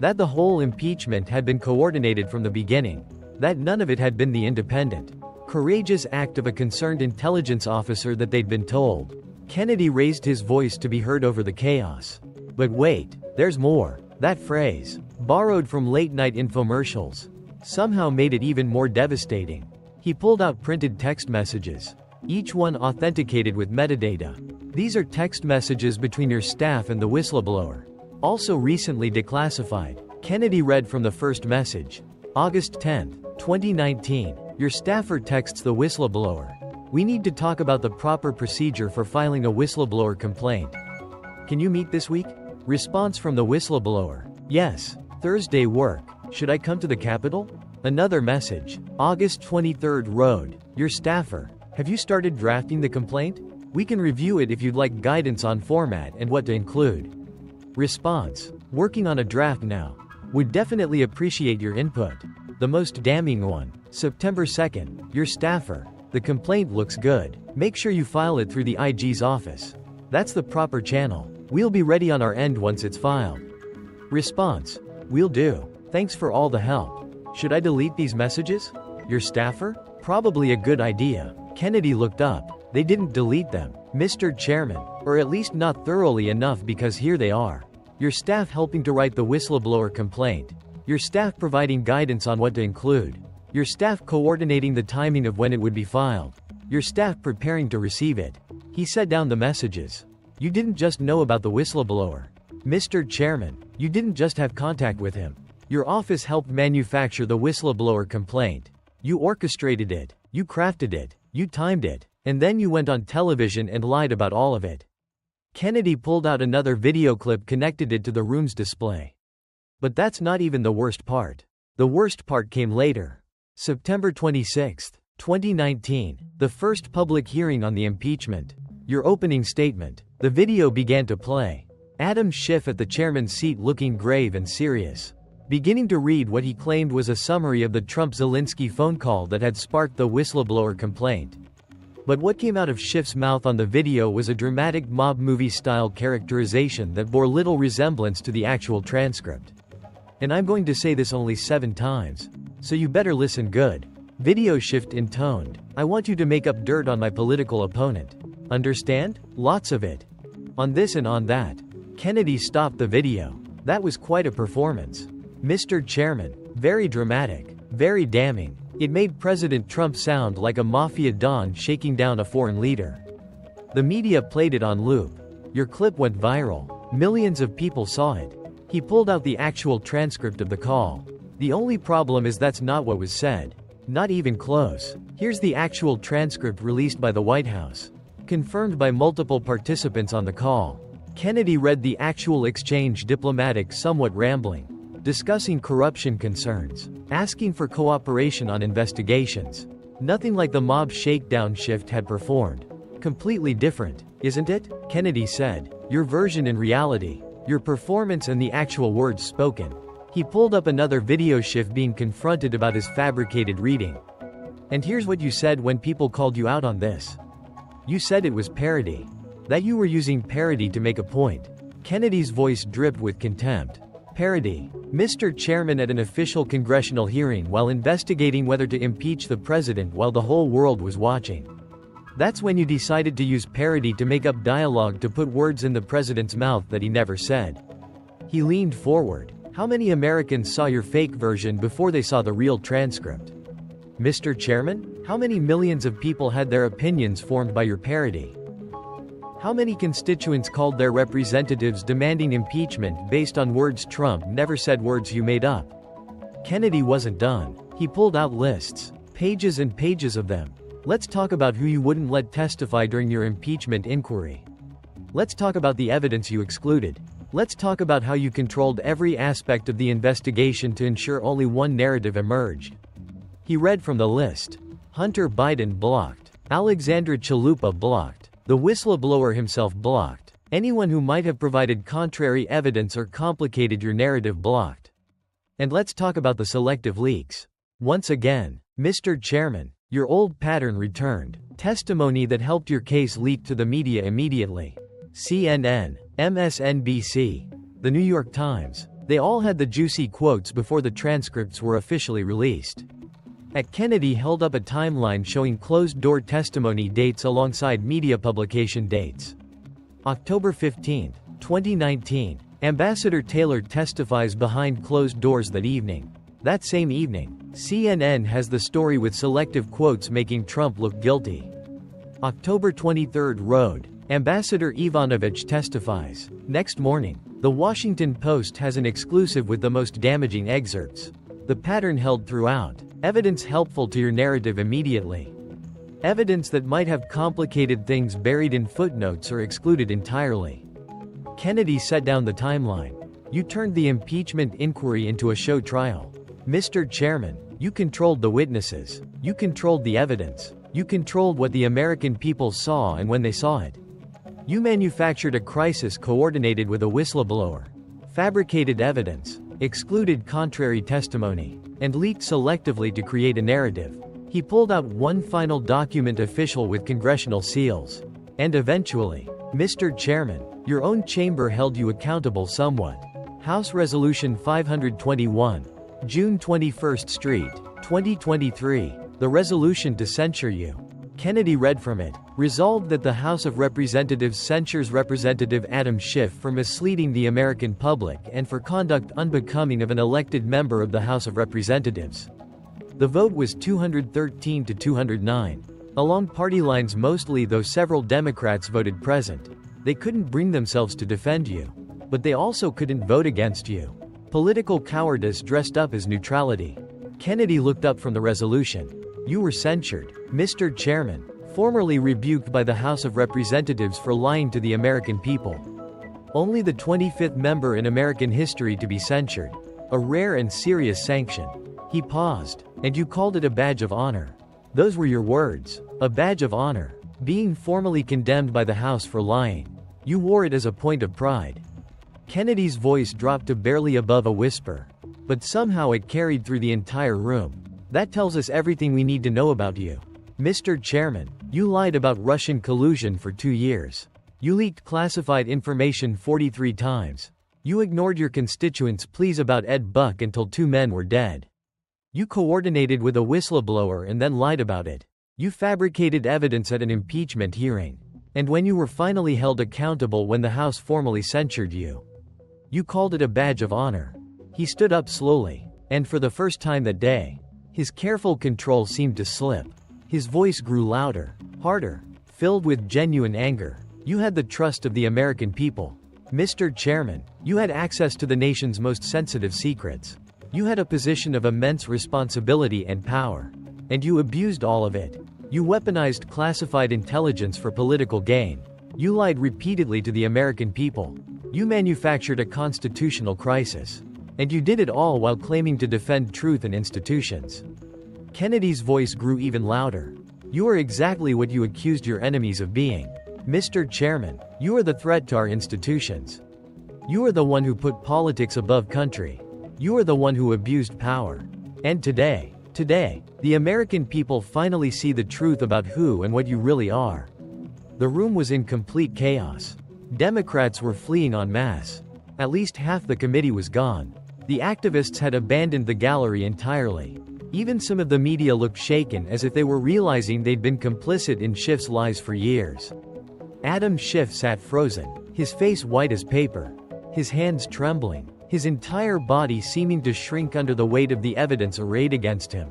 That the whole impeachment had been coordinated from the beginning. That none of it had been the independent, courageous act of a concerned intelligence officer that they'd been told. Kennedy raised his voice to be heard over the chaos. But wait, there's more. That phrase, borrowed from late-night infomercials, somehow made it even more devastating. He pulled out printed text messages, each one authenticated with metadata. These are text messages between your staff and the whistleblower, also recently declassified. Kennedy read from the first message. August 10, 2019. Your staffer texts the whistleblower. We need to talk about the proper procedure for filing a whistleblower complaint. Can you meet this week? Response from the whistleblower. Yes. Thursday work. Should I come to the Capitol? Another message. August 23rd Road. Your staffer. Have you started drafting the complaint? We can review it if you'd like guidance on format and what to include. Response. Working on a draft now. Would definitely appreciate your input. The most damning one. September 2nd. Your staffer. The complaint looks good. Make sure you file it through the IG's office. That's the proper channel. We'll be ready on our end once it's filed. Response. Will do. Thanks for all the help. Should I delete these messages? Your staffer? Probably a good idea. Kennedy looked up. They didn't delete them, Mr. Chairman. Or at least not thoroughly enough, because here they are. Your staff helping to write the whistleblower complaint. Your staff providing guidance on what to include. Your staff coordinating the timing of when it would be filed. Your staff preparing to receive it. He set down the messages. You didn't just know about the whistleblower, Mr. Chairman. You didn't just have contact with him. Your office helped manufacture the whistleblower complaint. You orchestrated it. You crafted it. You timed it. And then you went on television and lied about all of it. Kennedy pulled out another video clip, connected it to the room's display. But that's not even the worst part. The worst part came later. September 26, 2019, the first public hearing on the impeachment. Your opening statement. The video began to play. Adam Schiff at the chairman's seat, looking grave and serious, beginning to read what he claimed was a summary of the Trump-Zelensky phone call that had sparked the whistleblower complaint. But what came out of Schiff's mouth on the video was a dramatic mob movie-style characterization that bore little resemblance to the actual transcript. And I'm going to say this only 7 times, so you better listen good. Video Schiff intoned. I want you to make up dirt on my political opponent. Understand? Lots of it. On this and on that. Kennedy stopped the video. That was quite a performance, Mr. Chairman. Very dramatic. Very damning. It made President Trump sound like a mafia don shaking down a foreign leader. The media played it on loop. Your clip went viral. Millions of people saw it. He pulled out the actual transcript of the call. The only problem is that's not what was said. Not even close. Here's the actual transcript released by the White House, confirmed by multiple participants on the call. Kennedy read the actual exchange, diplomatic, somewhat rambling, discussing corruption concerns, asking for cooperation on investigations. Nothing like the mob shakedown Schiff had performed. Completely different, isn't it? Kennedy said. Your version in reality. Your performance and the actual words spoken. He pulled up another video, Schiff being confronted about his fabricated reading. And here's what you said when people called you out on this. You said it was parody. That you were using parody to make a point. Kennedy's voice dripped with contempt. Parody. Mr. Chairman, at an official congressional hearing while investigating whether to impeach the president while the whole world was watching. That's when you decided to use parody to make up dialogue, to put words in the president's mouth that he never said. He leaned forward. How many Americans saw your fake version before they saw the real transcript? Mr. Chairman, how many millions of people had their opinions formed by your parody? How many constituents called their representatives demanding impeachment based on words Trump never said, words you made up? Kennedy wasn't done. He pulled out lists, pages and pages of them. Let's talk about who you wouldn't let testify during your impeachment inquiry. Let's talk about the evidence you excluded. Let's talk about how you controlled every aspect of the investigation to ensure only one narrative emerged. He read from the list. Hunter Biden blocked. Alexandra Chalupa blocked. The whistleblower himself blocked. Anyone who might have provided contrary evidence or complicated your narrative blocked. And let's talk about the selective leaks. Once again, Mr. Chairman, your old pattern returned. Testimony that helped your case leaked to the media immediately. CNN, MSNBC, The New York Times. They all had the juicy quotes before the transcripts were officially released. At Kennedy held up a timeline showing closed-door testimony dates alongside media publication dates. October 15, 2019. Ambassador Taylor testifies behind closed doors that evening. That same evening, CNN has the story with selective quotes making Trump look guilty. October 23. Road. Ambassador Ivanovich testifies. Next morning, The Washington Post has an exclusive with the most damaging excerpts. The pattern held throughout. Evidence helpful to your narrative immediately. Evidence that might have complicated things buried in footnotes or excluded entirely. Kennedy set down the timeline. You turned the impeachment inquiry into a show trial. Mr. Chairman, you controlled the witnesses. You controlled the evidence. You controlled what the American people saw and when they saw it. You manufactured a crisis coordinated with a whistleblower, fabricated evidence, excluded contrary testimony, and leaked selectively to create a narrative. He pulled out one final document official with congressional seals. And eventually, Mr. Chairman, your own chamber held you accountable somewhat. House Resolution 521, June 21st Street, 2023, the resolution to censure you. Kennedy read from it. Resolved that the House of Representatives censures Representative Adam Schiff for misleading the American public and for conduct unbecoming of an elected member of the House of Representatives. The vote was 213 to 209. Along party lines mostly, though several Democrats voted present. They couldn't bring themselves to defend you. But they also couldn't vote against you. Political cowardice dressed up as neutrality. Kennedy looked up from the resolution. You were censured, Mr. Chairman, formerly rebuked by the House of Representatives for lying to the American people. Only the 25th member in American history to be censured. A rare and serious sanction. He paused. And you called it a badge of honor. Those were your words. A badge of honor. Being formally condemned by the House for lying. You wore it as a point of pride. Kennedy's voice dropped to barely above a whisper. But somehow it carried through the entire room. That tells us everything we need to know about you. Mr. Chairman, you lied about Russian collusion for 2 years. You leaked classified information 43 times. You ignored your constituents' pleas about Ed Buck until 2 men were dead. You coordinated with a whistleblower and then lied about it. You fabricated evidence at an impeachment hearing. And when you were finally held accountable when the House formally censured you, you called it a badge of honor. He stood up slowly. And for the first time that day, his careful control seemed to slip. His voice grew louder, harder, filled with genuine anger. You had the trust of the American people. Mr. Chairman, you had access to the nation's most sensitive secrets. You had a position of immense responsibility and power. And you abused all of it. You weaponized classified intelligence for political gain. You lied repeatedly to the American people. You manufactured a constitutional crisis. And you did it all while claiming to defend truth and institutions. Kennedy's voice grew even louder. You are exactly what you accused your enemies of being. Mr. Chairman, you are the threat to our institutions. You are the one who put politics above country. You are the one who abused power. And today, the American people finally see the truth about who and what you really are. The room was in complete chaos. Democrats were fleeing en masse. At least half the committee was gone. The activists had abandoned the gallery entirely. Even some of the media looked shaken, as if they were realizing they'd been complicit in Schiff's lies for years. Adam Schiff sat frozen, his face white as paper, his hands trembling, his entire body seeming to shrink under the weight of the evidence arrayed against him.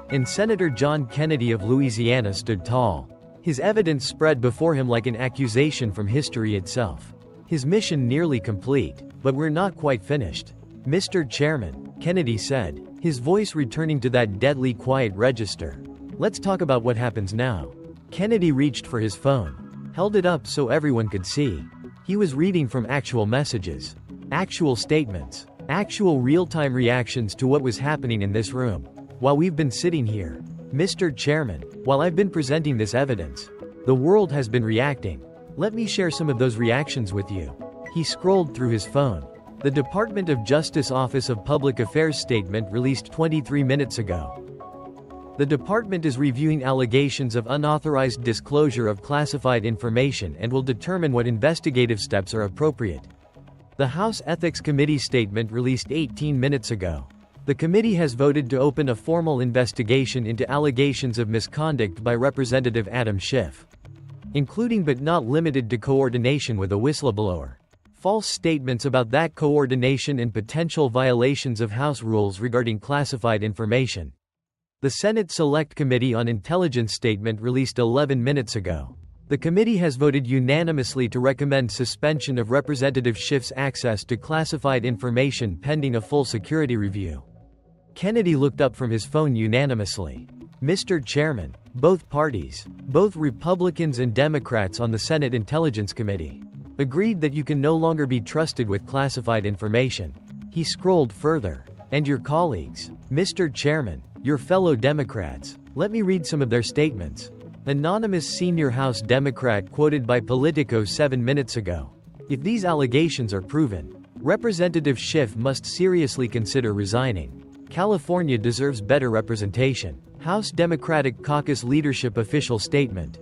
And Senator John Kennedy of Louisiana stood tall. His evidence spread before him like an accusation from history itself. His mission nearly complete, but we're not quite finished. Mr. Chairman, Kennedy said, his voice returning to that deadly quiet register. Let's talk about what happens now. Kennedy reached for his phone, held it up so everyone could see. He was reading from actual messages, actual statements, actual real-time reactions to what was happening in this room. While we've been sitting here, Mr. Chairman, while I've been presenting this evidence, the world has been reacting. Let me share some of those reactions with you. He scrolled through his phone. The Department of Justice Office of Public Affairs statement released 23 minutes ago. The department is reviewing allegations of unauthorized disclosure of classified information and will determine what investigative steps are appropriate. The House Ethics Committee statement released 18 minutes ago. The committee has voted to open a formal investigation into allegations of misconduct by Representative Adam Schiff, including but not limited to coordination with a whistleblower, false statements about that coordination and potential violations of House rules regarding classified information. The Senate Select Committee on Intelligence statement released 11 minutes ago. The committee has voted unanimously to recommend suspension of Representative Schiff's access to classified information pending a full security review. Kennedy looked up from his phone unanimously. Mr. Chairman, both parties, both Republicans and Democrats on the Senate Intelligence Committee, agreed that you can no longer be trusted with classified information. He scrolled further. And your colleagues, Mr. Chairman, your fellow Democrats. Let me read some of their statements. Anonymous senior House Democrat quoted by Politico 7 minutes ago. If these allegations are proven, Representative Schiff must seriously consider resigning. California deserves better representation. House Democratic Caucus Leadership Official Statement.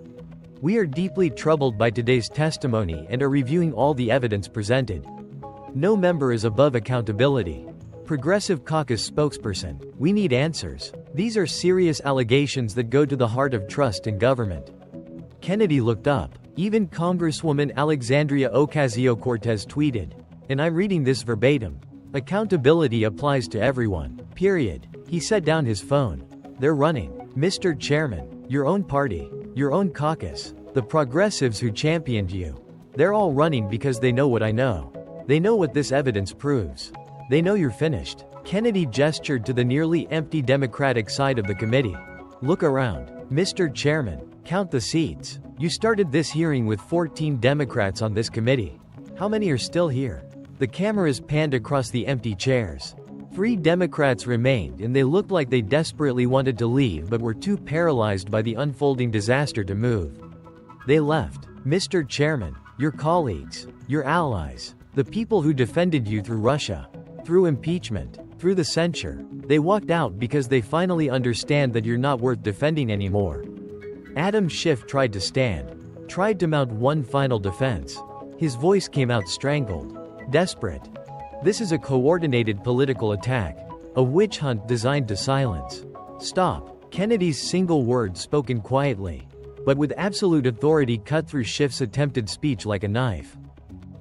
We are deeply troubled by today's testimony and are reviewing all the evidence presented. No member is above accountability. Progressive Caucus spokesperson. We need answers. These are serious allegations that go to the heart of trust in government. Kennedy looked up. Even Congresswoman Alexandria Ocasio-Cortez tweeted, and I'm reading this verbatim, accountability applies to everyone, period. He set down his phone. They're running. Mr. Chairman, your own party, your own caucus, the progressives who championed you. They're all running because they know what I know. They know what this evidence proves. They know you're finished. Kennedy gestured to the nearly empty Democratic side of the committee. Look around. Mr. Chairman, count the seats. You started this hearing with 14 Democrats on this committee. How many are still here? The cameras panned across the empty chairs. 3 Democrats remained and they looked like they desperately wanted to leave but were too paralyzed by the unfolding disaster to move. They left. Mr. Chairman, your colleagues, your allies, the people who defended you through Russia, through impeachment, through the censure, they walked out because they finally understand that you're not worth defending anymore. Adam Schiff tried to stand, tried to mount one final defense. His voice came out strangled, desperate. This is a coordinated political attack, a witch hunt designed to silence. Stop. Kennedy's single word spoken quietly, but with absolute authority cut through Schiff's attempted speech like a knife.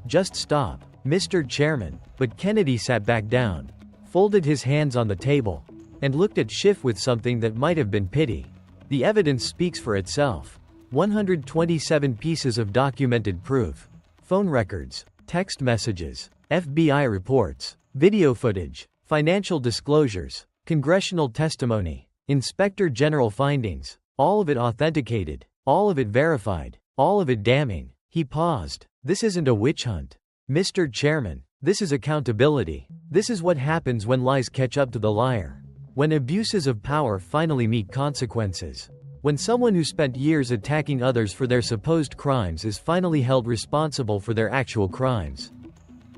Just stop, Mr. Chairman. But Kennedy sat back down, folded his hands on the table, and looked at Schiff with something that might have been pity. The evidence speaks for itself. 127 pieces of documented proof. Phone records, text messages, FBI reports, video footage, financial disclosures, congressional testimony, Inspector General findings, all of it authenticated, all of it verified, all of it damning. He paused. This isn't a witch hunt. Mr. Chairman, this is accountability. This is what happens when lies catch up to the liar. When abuses of power finally meet consequences. When someone who spent years attacking others for their supposed crimes is finally held responsible for their actual crimes.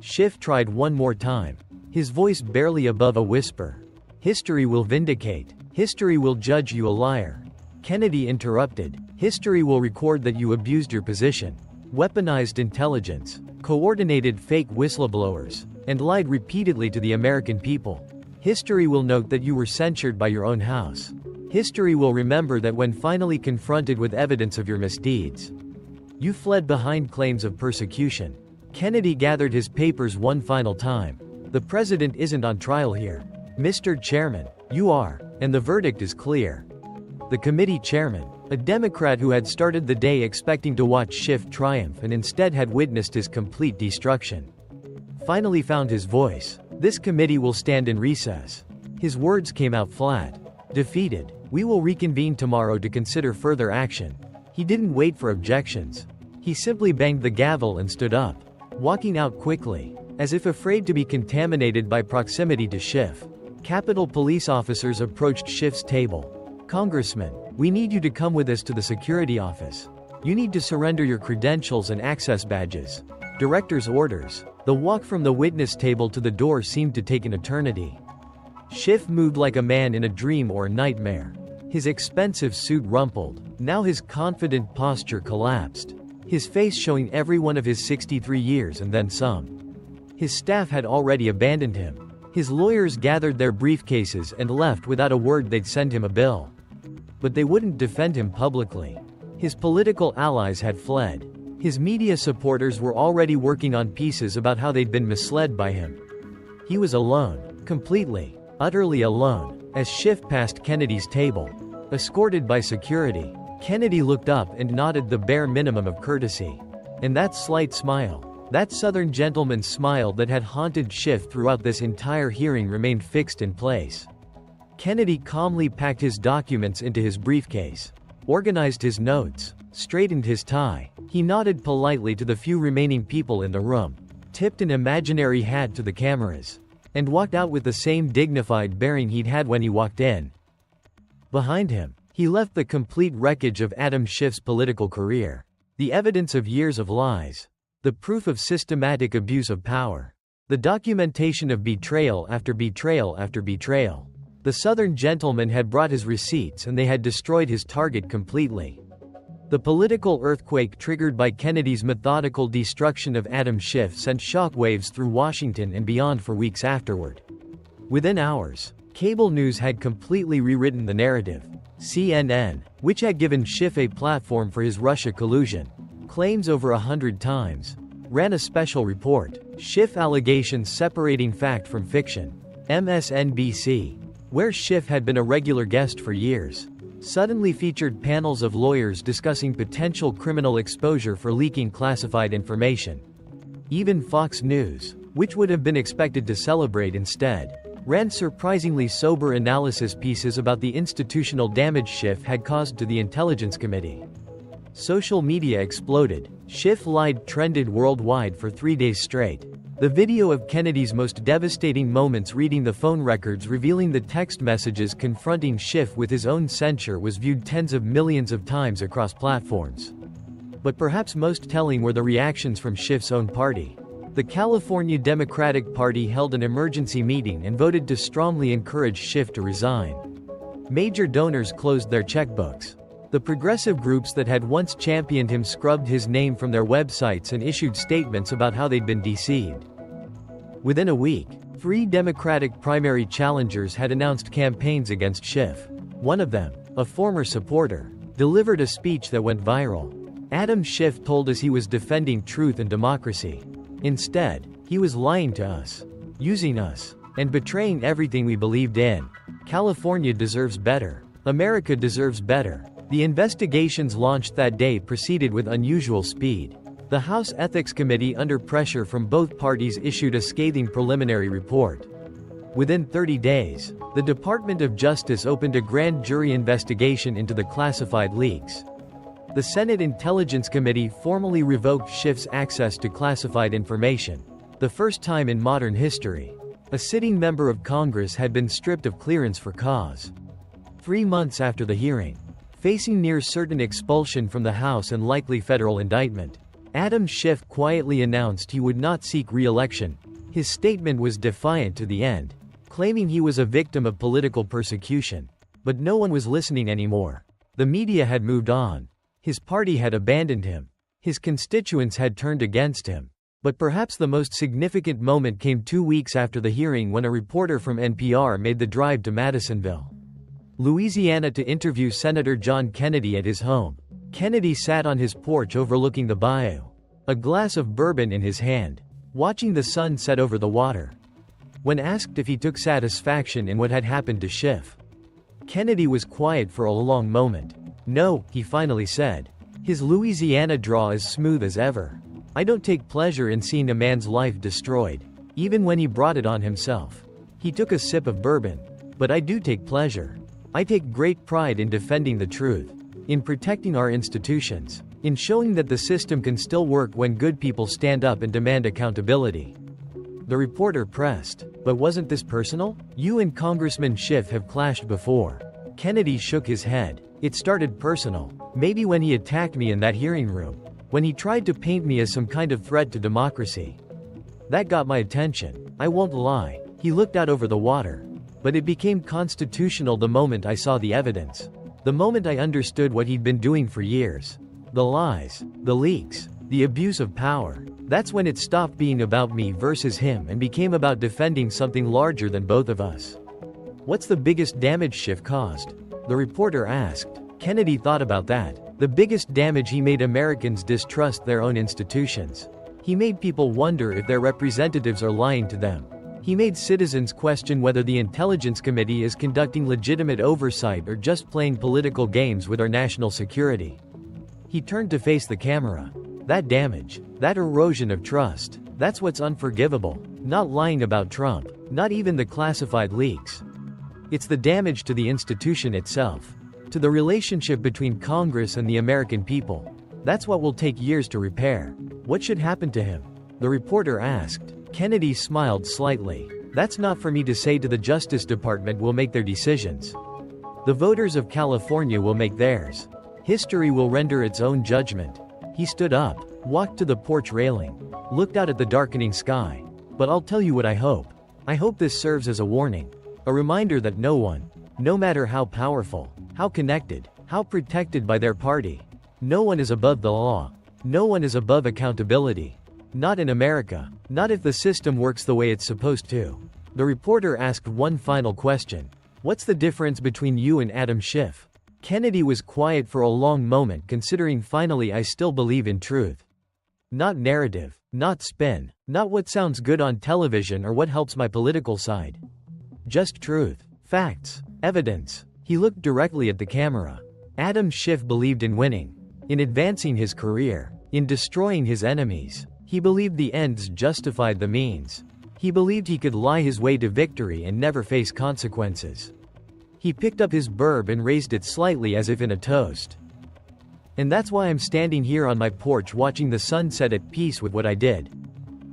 Schiff tried one more time, his voice barely above a whisper. History will vindicate. History will judge you a liar. Kennedy interrupted. History will record that you abused your position, weaponized intelligence, coordinated fake whistleblowers, and lied repeatedly to the American people. History will note that you were censured by your own house. History will remember that when finally confronted with evidence of your misdeeds, you fled behind claims of persecution. Kennedy gathered his papers one final time. The president isn't on trial here. Mr. Chairman, you are, and the verdict is clear. The committee chairman, a Democrat who had started the day expecting to watch Schiff triumph and instead had witnessed his complete destruction, finally found his voice. This committee will stand in recess. His words came out flat. Defeated. We will reconvene tomorrow to consider further action. He didn't wait for objections. He simply banged the gavel and stood up, walking out quickly, as if afraid to be contaminated by proximity to Schiff. Capitol police officers approached Schiff's table. Congressman, we need you to come with us to the security office. You need to surrender your credentials and access badges. Director's orders. The walk from the witness table to the door seemed to take an eternity. Schiff moved like a man in a dream or a nightmare. His expensive suit rumpled. Now his confident posture collapsed. His face showing every one of his 63 years and then some. His staff had already abandoned him. His lawyers gathered their briefcases and left without a word they'd send him a bill. But they wouldn't defend him publicly. His political allies had fled. His media supporters were already working on pieces about how they'd been misled by him. He was alone, completely, utterly alone, as Schiff passed Kennedy's table. Escorted by security, Kennedy looked up and nodded the bare minimum of courtesy. And that slight smile, that Southern gentleman's smile that had haunted Schiff throughout this entire hearing, remained fixed in place. Kennedy calmly packed his documents into his briefcase, organized his notes, straightened his tie. He nodded politely to the few remaining people in the room, tipped an imaginary hat to the cameras, and walked out with the same dignified bearing he'd had when he walked in. Behind him, he left the complete wreckage of Adam Schiff's political career, the evidence of years of lies, the proof of systematic abuse of power, the documentation of betrayal after betrayal after betrayal. The Southern gentleman had brought his receipts and they had destroyed his target completely. The political earthquake triggered by Kennedy's methodical destruction of Adam Schiff sent shockwaves through Washington and beyond for weeks afterward. Within hours, cable news had completely rewritten the narrative. CNN, which had given Schiff a platform for his Russia collusion claims over 100 times, ran a special report, Schiff allegations separating fact from fiction. MSNBC, where Schiff had been a regular guest for years, suddenly featured panels of lawyers discussing potential criminal exposure for leaking classified information. Even Fox News, which would have been expected to celebrate instead, ran surprisingly sober analysis pieces about the institutional damage Schiff had caused to the Intelligence Committee. Social media exploded. Schiff lied trended worldwide for 3 days straight. The video of Kennedy's most devastating moments reading the phone records revealing the text messages confronting Schiff with his own censure was viewed tens of millions of times across platforms. But perhaps most telling were the reactions from Schiff's own party. The California Democratic Party held an emergency meeting and voted to strongly encourage Schiff to resign. Major donors closed their checkbooks. The progressive groups that had once championed him scrubbed his name from their websites and issued statements about how they'd been deceived. Within a week, 3 Democratic primary challengers had announced campaigns against Schiff. One of them, a former supporter, delivered a speech that went viral. Adam Schiff told us he was defending truth and democracy. Instead, he was lying to us, using us, and betraying everything we believed in. California deserves better. America deserves better. The investigations launched that day proceeded with unusual speed. The House Ethics Committee, under pressure from both parties, issued a scathing preliminary report. Within 30 days, the Department of Justice opened a grand jury investigation into the classified leaks. The Senate Intelligence Committee formally revoked Schiff's access to classified information, the first time in modern history. A sitting member of Congress had been stripped of clearance for cause. 3 months after the hearing, facing near certain expulsion from the House and likely federal indictment, Adam Schiff quietly announced he would not seek re-election. His statement was defiant to the end, claiming he was a victim of political persecution. But no one was listening anymore. The media had moved on. His party had abandoned him. His constituents had turned against him. But perhaps the most significant moment came 2 weeks after the hearing when a reporter from NPR made the drive to Madisonville, Louisiana to interview Senator John Kennedy at his home. Kennedy sat on his porch overlooking the bayou, a glass of bourbon in his hand, watching the sun set over the water. When asked if he took satisfaction in what had happened to Schiff, Kennedy was quiet for a long moment. "No," he finally said. His Louisiana drawl as smooth as ever. "I don't take pleasure in seeing a man's life destroyed, even when he brought it on himself." He took a sip of bourbon. "But I do take pleasure. I take great pride in defending the truth, in protecting our institutions, in showing that the system can still work when good people stand up and demand accountability." The reporter pressed, "But wasn't this personal? You and Congressman Schiff have clashed before." Kennedy shook his head. "It started personal, maybe when he attacked me in that hearing room, when he tried to paint me as some kind of threat to democracy. That got my attention. I won't lie." He looked out over the water. "But it became constitutional the moment I saw the evidence. The moment I understood what he'd been doing for years. The lies, the leaks, The abuse of power. That's when it stopped being about me versus him and became about defending something larger than both of us. What's the biggest damage Schiff caused? The reporter asked. Kennedy thought about that. The biggest damage he made: Americans distrust their own institutions. He made people wonder if their representatives are lying to them. He made citizens question whether the Intelligence Committee is conducting legitimate oversight or just playing political games with our national security. He turned to face the camera. That damage, that erosion of trust, that's what's unforgivable. Not lying about Trump, not even the classified leaks. It's the damage to the institution itself, to the relationship between Congress and the American people. That's what will take years to repair. What should happen to him? The reporter asked. Kennedy smiled slightly. That's not for me to say. To the Justice Department will make their decisions. The voters of California will make theirs. History will render its own judgment. He stood up, walked to the porch railing, looked out at the darkening sky. But I'll tell you what I hope. I hope this serves as a warning. A reminder that no one, no matter how powerful, how connected, how protected by their party, no one is above the law. No one is above accountability. Not in America. Not if the system works the way it's supposed to. The reporter asked one final question. What's the difference between you and Adam Schiff? Kennedy was quiet for a long moment, considering. Finally, I still believe in truth. Not narrative, not spin, not what sounds good on television or what helps my political side. Just truth, facts, evidence. He looked directly at the camera. Adam Schiff believed in winning, in advancing his career, in destroying his enemies. He believed the ends justified the means. He believed he could lie his way to victory and never face consequences. He picked up his burb and raised it slightly as if in a toast. And that's why I'm standing here on my porch watching the sun set, at peace with what I did.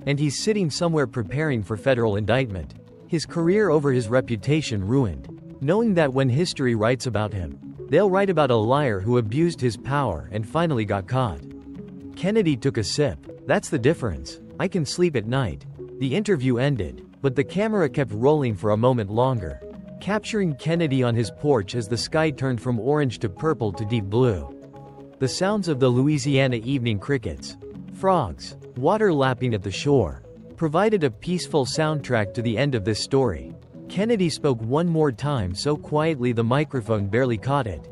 And he's sitting somewhere preparing for federal indictment. His career over his reputation ruined. Knowing that when history writes about him, they'll write about a liar who abused his power and finally got caught. Kennedy took a sip. That's the difference. I can sleep at night. The interview ended, but the camera kept rolling for a moment longer, capturing Kennedy on his porch as the sky turned from orange to purple to deep blue. The sounds of the Louisiana evening crickets, frogs, water lapping at the shore, provided a peaceful soundtrack to the end of this story. Kennedy spoke one more time, so quietly the microphone barely caught it.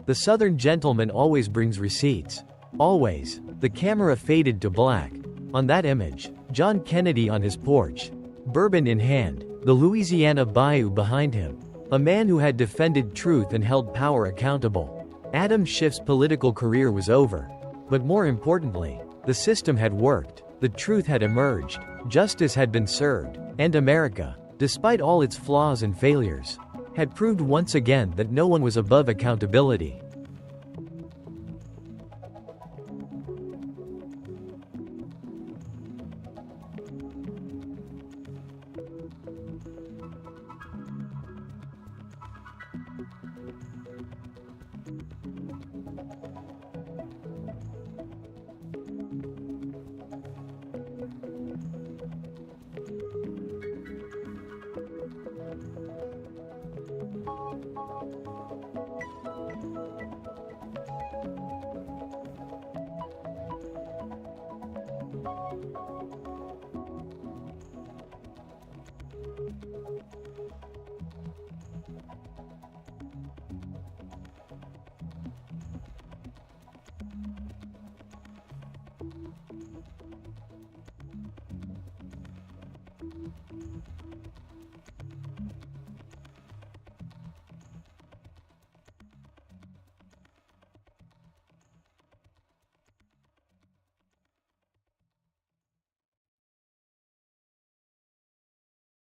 The Southern gentleman always brings receipts. Always. The camera faded to black. On that image, John Kennedy on his porch, bourbon in hand, the Louisiana bayou behind him. A man who had defended truth and held power accountable. Adam Schiff's political career was over. But more importantly, the system had worked. The truth had emerged. Justice had been served. And America, despite all its flaws and failures, had proved once again that no one was above accountability.